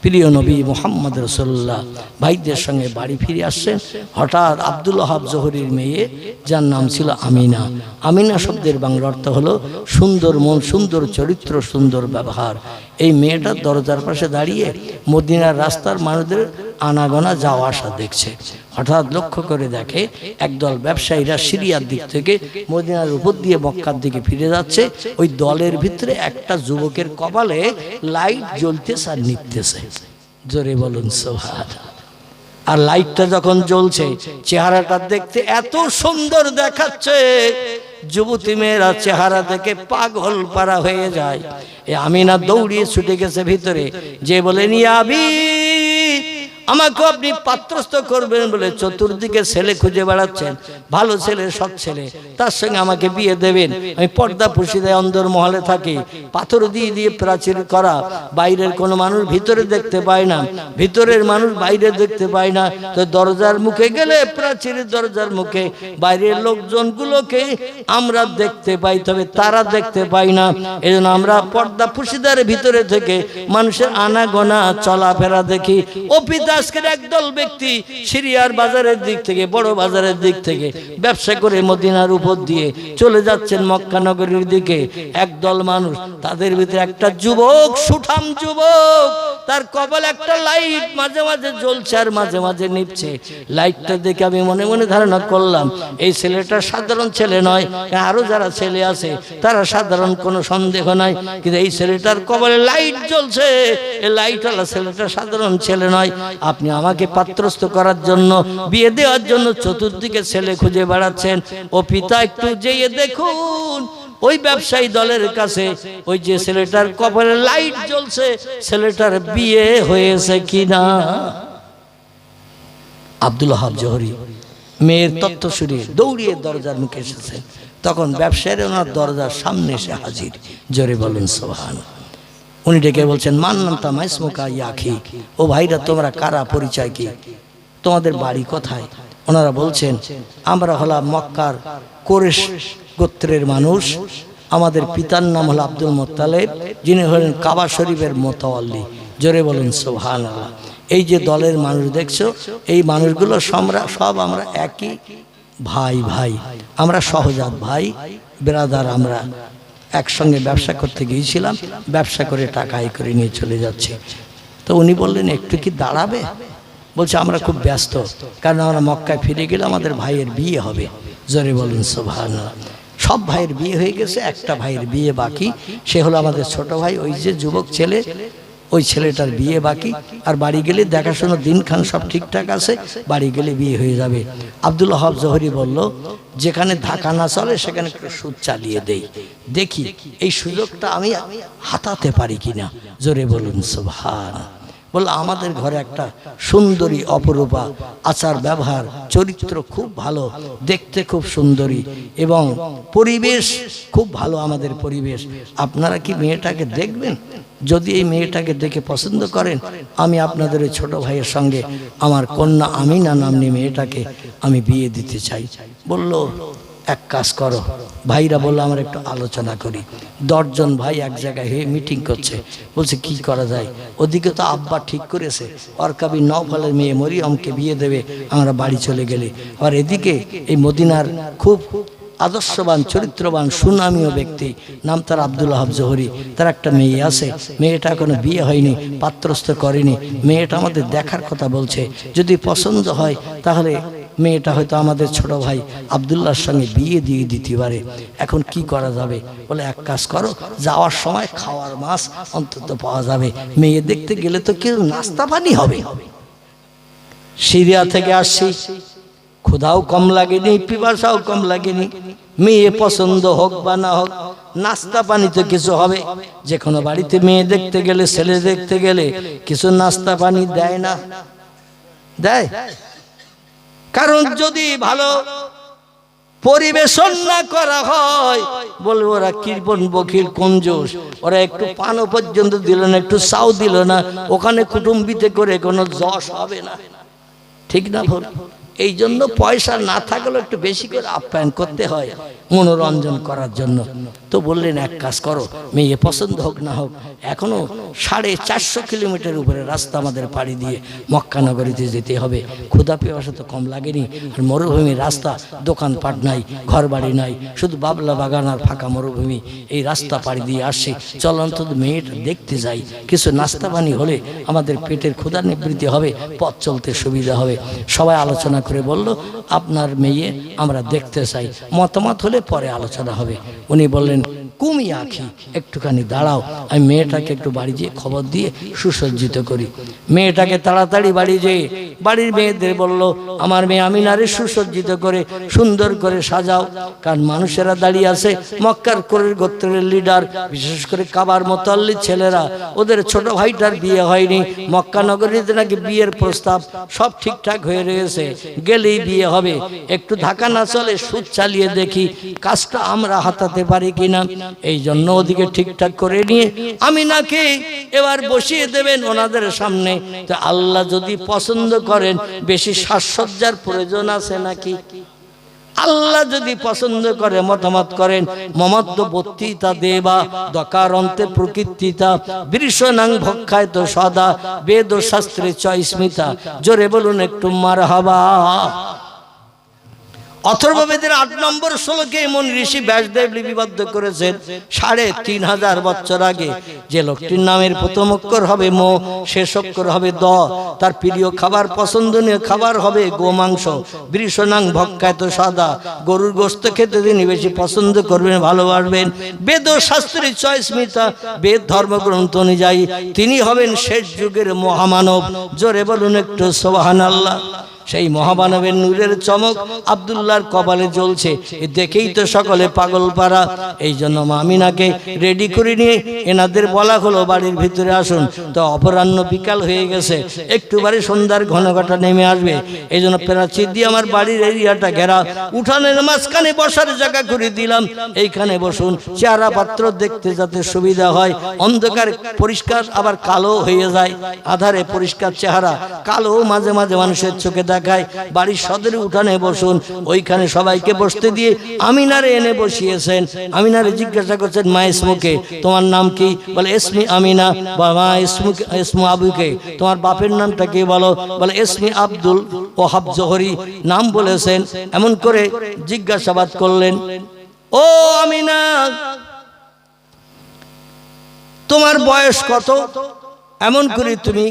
প্রিয় নবী মুহাম্মদ রাসূলুল্লাহ ভাইদের সঙ্গে বাড়ি ফিরে আসছেন। হঠাৎ আব্দুল ওয়াহাব জোহরির মেয়ে, যার নাম ছিল আমিনা। আমিনা শব্দের বাংলা অর্থ হলো সুন্দর মন, সুন্দর চরিত্র, সুন্দর ব্যবহার। এই মেয়েটা দরজার পাশে দাঁড়িয়ে মদিনার রাস্তার মানুষদের আনাগোনা যাওয়া আসা দেখছে। হঠাৎ লক্ষ্য করে দেখে একদল ব্যবসায়ীরা সিরিয়ার দিক থেকে মদিনার উপর দিয়ে মক্কার দিকে ফিরে যাচ্ছে। ওই দলের ভিতরে একটা যুবকের কপালে লাইট জ্বলতেছে আর নিভতেছে। জোরে বলুন সুবহানাল্লাহ। আর লাইটটা যখন জ্বলছে, চেহারাটা দেখতে এত সুন্দর দেখাচ্ছে, যুবতী মেয়েরা চেহারা দেখে পাগল পারা হয়ে যায়। আমিনা দৌড়িয়ে ছুটে গেছে ভিতরে, যে বলেন ইয়া আবি, আমাকে আপনি পাত্রস্থ করবেন বলে চতুর্দিকে ছেলে খুঁজে বেড়াচ্ছেন, ভালো ছেলে, সৎ ছেলে, তার সঙ্গে আমাকে বিয়ে দেবেন। আমি পর্দা পুশিদায় অন্দর মহলে থাকি, পাথর দিয়ে দিয়ে প্রাচীর করা, বাইরের কোনো মানুষ ভিতরে দেখতে পায় না, ভিতরের মানুষ বাইরে দেখতে পায় না। তো দরজার মুখে গেলে, প্রাচীরের দরজার মুখে বাইরের লোকজনগুলোকে আমরা দেখতে পাই, তবে তারা দেখতে পাই না। এই জন্য আমরা পর্দা পুশিদার ভিতরে থেকে মানুষের আনাগোনা চলাফেরা দেখি। ও পিতা, আজকের একদল ব্যক্তি সিরিয়ার বাজারের দিক থেকে, বড় বাজারের দিক থেকে ব্যবসা করে মদিনার উপর দিয়ে চলে যাচ্ছেন মক্কা নগরীর দিকে। একদল মানুষ, তাদের ভিতরে একটা যুবক, সুঠাম যুবক, তার কপালে একটা লাইট মাঝে মাঝে জ্বলছে আর মাঝে মাঝে নিভছে। লাইটটা দেখে আমি মনে মনে ধারণা করলাম এই ছেলেটা সাধারণ ছেলে নয়, আরো যারা ছেলে আছে তারা সাধারণ, কোনো সন্দেহ নাই। কিন্তু এই ছেলেটার কপালে লাইট জ্বলছে, এই লাইটওয়ালা ছেলেটা সাধারণ ছেলে নয়। আপনি আমাকে পাত্রস্থ করার জন্য, বিয়ে দেওয়ার জন্য চতুর্দিকে ছেলে খুঁজে বেড়াচ্ছেন। ও পিতা, একটু যেয়ে দেখুন ওই ব্যবসায়ী দলের কাছে ওই যে ছেলেটার কপালে লাইট জ্বলছে, ছেলেটার বিয়ে হয়েছে কিনা। আব্দুল ওয়াহাব জোহরি মেয়ের তথ্য শুনিয়ে দৌড়িয়ে দরজার মুখে এসেছেন। তখন ব্যবসায়ী ওনার দরজার সামনে এসে হাজির। জোরে বলুন সুবহানাল্লাহ। উনি ডেকে বলছেন, মান নামতা মাইসমুকা ইয়াখি, ও ভাইরা তোমরা কারা, পরিচয় কি, তোমাদের বাড়ি কোথায়? ওনারা বলছেন, আমরা হলাম মক্কার কুরাইশ গোত্রের মানুষ, আমাদের পিতার নাম হলো আব্দুল মুত্তালিব, যিনি হলেন কাবা শরীফের মুতাওয়াল্লি। জোরে বলুন সুবহানাল্লাহ। এই যে দলের মানুষ দেখছো, এই মানুষগুলো সব আমরা একই ভাই ভাই আমরা সহজাত ভাই ব্রাদার, আমরা একসঙ্গে ব্যবসা করতে গিয়েছিলাম, ব্যবসা করে টাকা আয় করে নিয়ে চলে যাচ্ছে। তো উনি বললেন একটু কি দাঁড়াবে? বলছে আমরা খুব ব্যস্ত, কারণ আমরা মক্কায় ফিরে গেলে আমাদের ভাইয়ের বিয়ে হবে। জোরে বলুন সুবহানাল্লাহ। সব ভাইয়ের বিয়ে হয়ে গেছে, একটা ভাইয়ের বিয়ে বাকি, সে হলো আমাদের ছোট ভাই। ওই যে যুবক ছেলে, ওই ছেলেটার বিয়ে বাকি। আর বাড়ি গেলে দেখাশোনা দিনখান সব ঠিকঠাক আছে, বাড়ি গেলে বিয়ে হয়ে যাবে। আব্দুল ওয়াহাব জোহরি বলল যেখানে ধাক্কা না চলে সেখানে একটু সুদ চালিয়ে দেই, দেখি এই সুযোগটা আমি হাতাতে পারি কিনা। জোরে বলুন সুবহানাল্লাহ। বলল আমাদের ঘরে একটা সুন্দরী অপরূপা, আচার ব্যবহার চরিত্র খুব ভালো, দেখতে খুব সুন্দরী এবং পরিবেশ খুব ভালো আমাদের পরিবেশ। আপনারা কি মেয়েটাকে দেখবেন? যদি এই মেয়েটাকে দেখে পছন্দ করেন, আমি আপনাদের ওই ছোট ভাইয়ের সঙ্গে আমার কন্যা আমিনা নামনি মেয়েটাকে আমি বিয়ে দিতে চাই। বলল এক কাজ করো। ভাইরা বললো আমরা একটু আলোচনা করি। 10 জন ভাই এক জায়গায় হয়ে মিটিং করছে, বলছে কি করা যায়। ওদিকে তো আব্বা ঠিক করেছে অরকাবি নওফলের মেয়ে মরিয়মকে বিয়ে দেবে, আমরা বাড়ি চলে গেলে। আর এদিকে এই মদিনার খুব আদর্শবান চরিত্রবান সুনামীয় ব্যক্তি, নাম তার আব্দুল ওয়াহাব জোহরি, তার একটা মেয়ে আছে, মেয়েটা এখনো বিয়ে হয়নি, পাত্রস্থ করেনি। মেয়েটা আমাদের দেখার কথা বলছে, যদি পছন্দ হয় তাহলে মেয়েটা হয়তো আমাদের ছোট ভাই আব্দুল্লাহর সঙ্গে বিয়ে দিয়ে দিতে পারে। এখন কি করা যাবে? বলে এক কাজ করো, যাওয়ার সময় খাওয়ার মাছ অন্তত পাওয়া যাবে, মেয়ে দেখতে গেলে তো কেউ নাস্তা পানি হবে। সিরিয়া থেকে আসছি, ক্ষুধাও কম লাগেনি, পিপাসাও কম লাগেনি। মেয়ে পছন্দ হোক বা না হোক, নাস্তা পানি তো কিছু হবে। যে কোনো বাড়িতে মেয়ে দেখতে গেলে, ছেলে দেখতে গেলে কিছু নাস্তা পানি দেয় না? দেয়। কারণ যদি ভালো পরিবেশন না করা হয়, বলবো ওরা কৃপণ বখিল কঞ্জুস, ওরা একটু পানও পর্যন্ত দিল না, একটু চাও দিল না, ওখানে কুটুম্বিতে করে কোনো যশ হবে না। ঠিক না ভুল? এই জন্য পয়সা না থাকলেও একটু বেশি করে আপ্যায়ন করতে হয় মনোরঞ্জন করার জন্য। তো বললেন এক কাজ করো, মেয়ে পছন্দ হোক না হোক, এখনো 450 কিলোমিটার উপরে রাস্তা আমাদের পাড়ি দিয়ে মক্কা নগরীতে যেতে হবে। ক্ষুধা পিপাসা তো কম লাগেনি, আর মরুভূমির রাস্তা, দোকানপাট নাই, ঘর বাড়ি নাই, শুধু বাবলা বাগান আর ফাঁকা মরুভূমি। এই রাস্তা পাড়ি দিয়ে আসছি, চল অন্তত মেয়েটা দেখতে যাই, কিছু নাস্তা পানি হলে আমাদের পেটের ক্ষুধা নিবৃত্তি হবে, পথ চলতে সুবিধা হবে। সবাই আলোচনা করে বলল আপনার মেয়ে আমরা দেখতে চাই, মতামত হলে পরে আলোচনা হবে। উনি বললেন কুমি আখি, একটুখানি দাঁড়াও, আমি মেয়েটাকে একটু বাড়ি যেয়ে খবর দিয়ে সুসজ্জিত করি। মেয়েটাকে তাড়াতাড়ি বাড়ি যেয়ে বাড়ির মেয়েদের বলল আমার মেয়ে আমিনারে সুসজ্জিত করে সুন্দর করে সাজাও। কারণ মানুষেরা দাঁড়িয়ে আছে, মক্কার কোরের গোত্রের লিডার, বিশেষ করে কাবার মোতাল্লিদ ছেলেরা, ওদের ছোট ভাইটার বিয়ে হয়নি, মক্কা নগরীতে নাকি বিয়ের প্রস্তাব সব ঠিকঠাক হয়ে রয়েছে, গেলেই বিয়ে হবে। একটু ধাক্কা না চলে সুদ চালিয়ে দেখি কাজটা আমরা হাতাতে পারি কিনা। এই জন্য ওদিকে ঠিকঠাক করে নিয়ে আমিনাকে এবার বসিয়ে দেবেন ওনাদের সামনে। তো আল্লাহ যদি পছন্দ করেন, বেশি সাজসজ্জার প্রয়োজন আছে নাকি? আল্লাহ যদি পছন্দ করে, মতামত করেন, মমত্ব বত্তিতা দেবা দকারন্তে প্রকৃতিতা বৃষনাং ভক্ষায় তো সদা বেদ শাস্ত্রে চয়স্মিতা। জোরে বলুন একটু মারহাবা। অথর্ববেদের 8 নম্বর শ্লোকে এমন ঋষি ব্যাসদেব লিপিবদ্ধ করেছেন 3500 বছর আগে, যে লোকটির নামের প্রথম অক্ষর হবে ম, শেষ অক্ষর হবে দ, তার প্রিয় খাবার, পছন্দনীয় খাবার হবে গোমাংস। বৃষনাং ভক্ষায় তো সাদা, গরুর গোশত খেতে তিনি বেশি পছন্দ করবেন, ভালোবাসবেন। বেদ শাস্ত্রী চয়স্মিতা, বেদ ধর্মগ্রন্থ অনুযায়ী তিনি হবেন শেষ যুগের মহামানব। জোরে বলুন একটু সুবহানাল্লাহ। সেই মহামানবের নূরের চমক আব্দুল্লাহর কপালে জ্বলছে, দেখেই তো সকলে পাগল পারা। এই জন্য আমিনাকে রেডি করে নিয়ে এনাদের বলা হলো বাড়ির ভিতরে আসুন। তো অপরাহ্ন বিকাল হয়ে গেছে, একটু বারে সন্ধ্যার ঘনঘটা নেমে আসবে। এই জন্য প্রাচীর দিয়ে আমার বাড়ির এরিয়াটা ঘেরা, উঠানের মাঝখানে বসার জায়গা করে দিলাম, এইখানে বসুন। চেহারা পাত্র দেখতে যাতে সুবিধা হয়, অন্ধকার পরিষ্কার আবার কালো হয়ে যায়, আধারে পরিষ্কার চেহারা, কালো মাঝে মাঝে মানুষের চোখে দেখায়, বাড়ির সদরে উঠানে বসুন। ওইখানে সবাইকে বসতে দিয়ে আমিনারে এনে বসিয়েছেন। আমিনারে জিজ্ঞাসা করছেন, মা ইসমুকে, তোমার নাম কি? বলে ইসমি আমিনা। বা মা ইসমু আবুকে, তোমার বাপের নামটা কি বলো? বলে ইসমি আব্দুল ওয়াহাব জোহরি, নাম বলেছেন। এমন করে জিজ্ঞাসাবাদ করলেন, ও আমিনা, তোমার বয়স কত? এমন করে তুমি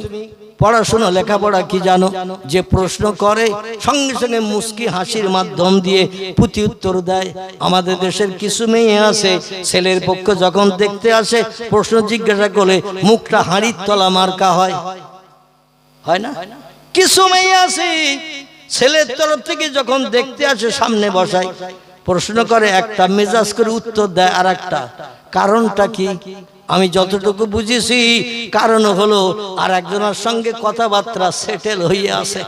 পড়াশোনা লেখাপড়া কি জানো? যে প্রশ্ন করে সঙ্গে সঙ্গে মুস্কি হাসির মাধ্যম দিয়ে প্রতি উত্তর দেয়। আমাদের দেশের কিছু মেয়ে আছে, ছেলের পক্ষ যখন দেখতে আসে প্রশ্ন জিজ্ঞাসা করলে মুখটা হাঁড়ির তলা মার্কা হয়, হয় না? কিছু মেয়ে আছে ছেলের তরফ থেকে যখন দেখতে আসে সামনে বসায়, প্রশ্ন করে একটা, মেজাজ করে উত্তর দেয় আর একটা। কারণটা কি? আমি যতটুকু বুঝেছি কারণ হলো আর একজনের সঙ্গে কথাবার্তা সেটেল হয়ে আছে।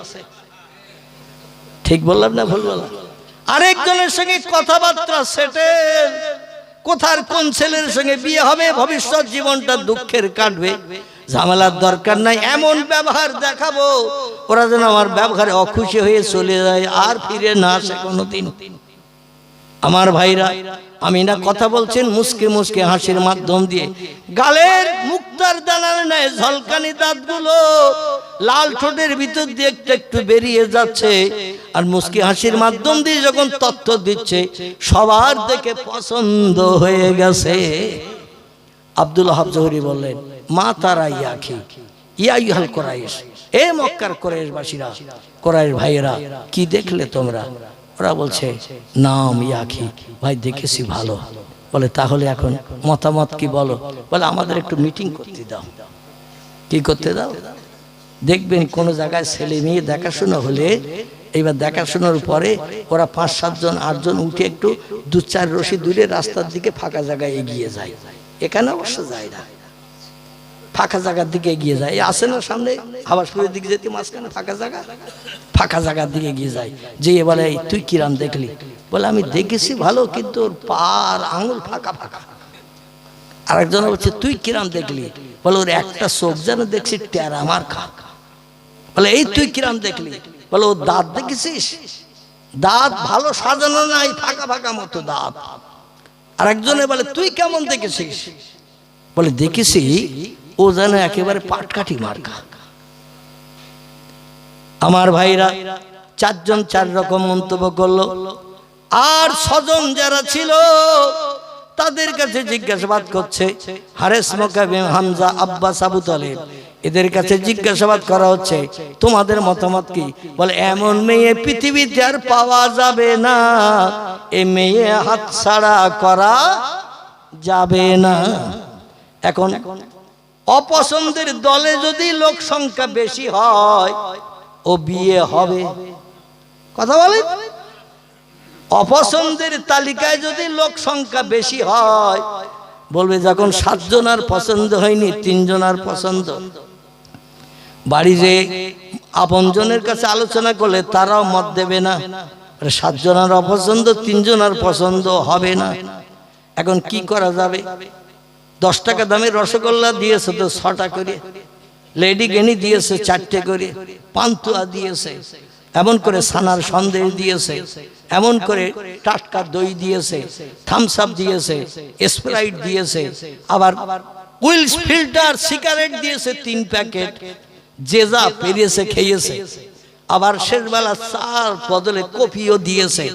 ঠিক বললাম না ভুল বললাম? আরেকজনের সঙ্গে কথাবার্তা সেটেল, কোথার কোন ছেলের সঙ্গে বিয়ে হবে, ভবিষ্যৎ জীবনটা দুঃখের কাটবে, ঝামেলার দরকার নাই, এমন ব্যবহার দেখাবো ওরা যেন আমার ব্যবহারে অখুশি হয়ে চলে যায়, আর ফিরে না আসে কোনোদিন। আমার ভাইরা, আমি না কথা বলছেন মুসকে মুসকে হাসির মাধ্যম দিয়ে, গালের মুক্তার দানার নেয় ঝলকানি দাঁতগুলো লাল ঠোঁটের ভিতর দিয়ে একটু একটু বেরিয়ে যাচ্ছে, আর মুসকি হাসির মাধ্যম দিয়ে যখন তথ্য দিচ্ছে সবার দেখে পছন্দ হয়ে গেছে। আব্দুল ওয়াহাব জোহরি বললেন, মা তারা ইয়াখি ইয়া ইহাল কুরাইশ, এ মক্কার কুরাইশবাসীরা, কুরাইশ ভাইয়েরা, কি দেখলে তোমরা? ওরা বলছে, নাম ইয়াখি, ভাই দেখেছি ভালো। বলে তাহলে এখন মতামত কি বলো? বলে আমাদের একটু মিটিং করতে দাও। কি করতে দাও? দেখবেন কোন জায়গায় ছেলে মেয়ে দেখাশোনা হলে, এইবার দেখাশোনার পরে ওরা 5-7 জন 8 জন উঠে একটু 2-4 রশি দূরে রাস্তার দিকে ফাঁকা জায়গায় এগিয়ে যায়। এখানে অবশ্য যায় না, ফাঁকা জায়গার দিকে এগিয়ে যায়। আসে না সামনে হাবাসপুরের দিকে যেতে মাঝখানে ফাঁকা জায়গা, ফাঁকা জায়গার দিকে এগিয়ে যায়। যে বলে, তুই কিরাম দেখলি? বলে আমি দেখেছি ভালো, কিন্তু ওর পার আঙুল ফাঁকা ফাঁকা। আরেকজন বলছে, তুই কিরাম দেখলি? বলে ওর একটা চোখ যেন দেখছি টেরা মার্কা। বলে এই তুই কিরাম দেখলি? বলে ওর দাঁত দেখেছিস? দাঁত ভালো সাজানো নাই, ফাঁকা ফাঁকা মতো দাঁত। আরেকজনে বলে, তুই কেমন দেখেছিস? বলে দেখেছি ও যেন একেবারে পাটকাঠি মার্কা। আমার ভাইরা, 4 জন 4 রকম মন্তব্য করলো। আর 6 জন যারা ছিল তাদের কাছে জিজ্ঞাসাবাদ করছে, হারেস, মুকাবিম, হামজা, আব্বাস, আবু তালেব, এদের কাছে জিজ্ঞাসাবাদ করা হচ্ছে, তোমাদের মতামত কি? বলে এমন মেয়ে পৃথিবীতে আর পাওয়া যাবে না, এ মেয়ে হাতছাড়া করা যাবে না। এখন অপছন্দের দলে যদি লোক সংখ্যা বেশি হয়, ও বিয়ে হবে। কথা বলে, অপছন্দের তালিকায় যদি লোক সংখ্যা বেশি হয়, বলবে যখন 7 জন আর পছন্দ হয়নি, 3 জন আর পছন্দ। বাড়ি যে আপনজনের কাছে আলোচনা করলে তারাও মত দেবে না, 7 জন আর অপছন্দ, 3 জন আর পছন্দ হবে না। এখন কি করা যাবে? 10 টাকা দামের রসগোল্লা দিয়েছে তো 6টা করে, লেডি গেনি দিয়েছে 4টে করে, পান্তুয়া দিয়েছে, এমন করে সানার সন্দেশ দিয়েছে, এমন করে টাটকা দই দিয়েছে, থামস আপ দিয়েছে, স্প্রাইট দিয়েছে, আবার উইলস ফিল্টার সিগারেট দিয়েছে 3 প্যাকেট, যে যা পেরিয়েছে খেয়েছে, আবার শেষবেলা চার বদলে কফিও দিয়েছে।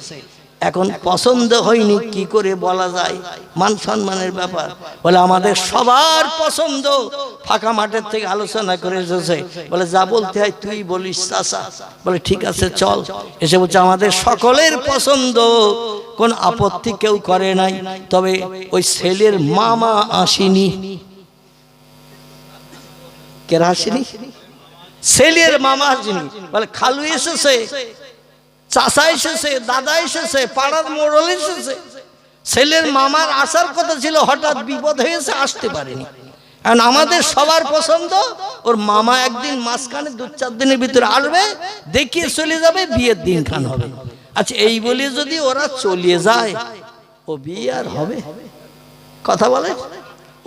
এখন পছন্দ হয়নি কি করে বলা যায়? মান সম্মানের ব্যাপার। বলে আমাদের সবার পছন্দ, ফাঁকা মাঠের থেকে আলোচনা করে এসেছে। বলে যা বলতে হয় তুই বলিস চাচা। বলে ঠিক আছে চল। এসে বলছে আমাদের সকলের পছন্দ, কোন আপত্তি কেউ করে নাই, তবে ওই ছেলের মামা আসেনি। কে আসেনি? ছেলের মামা আসেনি। বলে খালু এসেছে, চাচা এসেছে, দাদা এসেছে, পাড়ার মোড়ল এসেছে, ছেলের মামার আসার কথা ছিল, হঠাৎ বিপদ হয়েছে, আসতে পারেনি। কারণ আমাদের সবার পছন্দ ওর মামা একদিন মাঝখানে 2-4 দিনের ভিতরে আসবে, দেখিয়ে চলে যাবে, বিয়ের দিন খান হবে। আচ্ছা এই বলে যদি ওরা চলে যায়, ও বিয়ে আর হবে? কথা বলে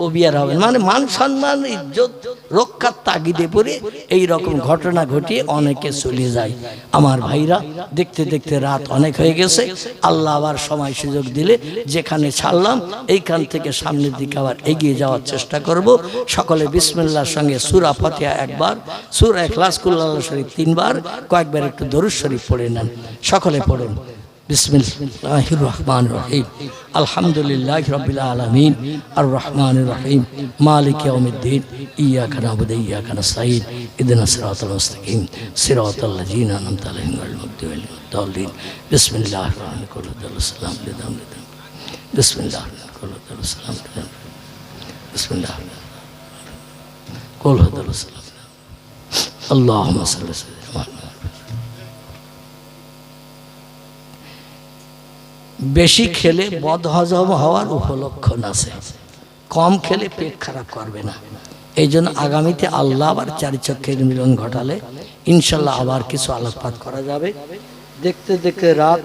ও বিয়ার হবে, মানে মান সম্মান ইজ্জত রক্ষার তাগিদে পড়ে এই রকম ঘটনা ঘটিয়ে অনেকে চলে যায়। আমার ভাইরা, দেখতে দেখতে রাত অনেক হয়ে গেছে। আল্লাহ আবার সময় সুযোগ দিলে যেখানে ছাড়লাম এইখান থেকে সামনের দিকে আবার এগিয়ে যাওয়ার চেষ্টা করব। সকলে বিসমিল্লাহর সঙ্গে সূরা ফাতিহা একবার, সূরা ইখলাস কুল আল্লাহু শরীফ তিনবার, কয়েকবার একটু দরুদ শরীফ পড়ে নেন। সকলে পড়ুন। বিসমিল্লাহির রহমানির রহিম। আলহামদুলিল্লাহি রাব্বিল আলামিন আর রহমানির রহিম মালিকি ইয়াউমিদ্দিন ইয়্যাকা না'বুদু ওয়া ইয়্যাকা নাস্তাঈন ইহদিনাস সিরাতাল মুস্তাকিম সিরাতাল লাযিনা আন'আমতা আলাইহিম গায়রিল মাগদুবি আলাইহিম ওয়ালাদ দাল্লিন। বিসমিল্লাহির রহমানির রহিম। সালাম লিদাম বিসমিল্লাহির রহমানির রহিম। সালাম লিদাম বিসমিল্লাহ কুল হুদাল সালাম আল্লাহুম্মা সাল্লি আলা সাইয়্যিদিনা। বেশি খেলে বদহজম হওয়ার উপলক্ষণ আছে, কম খেলে পেট খারাপ করবে না। এই জন্য আগামীতে আল্লাহ আবার চারি চক্ষের মিলন ঘটালে ইনশাল্লাহ আবার কিছু আলোকপাত করা যাবে। দেখতে দেখতে রাত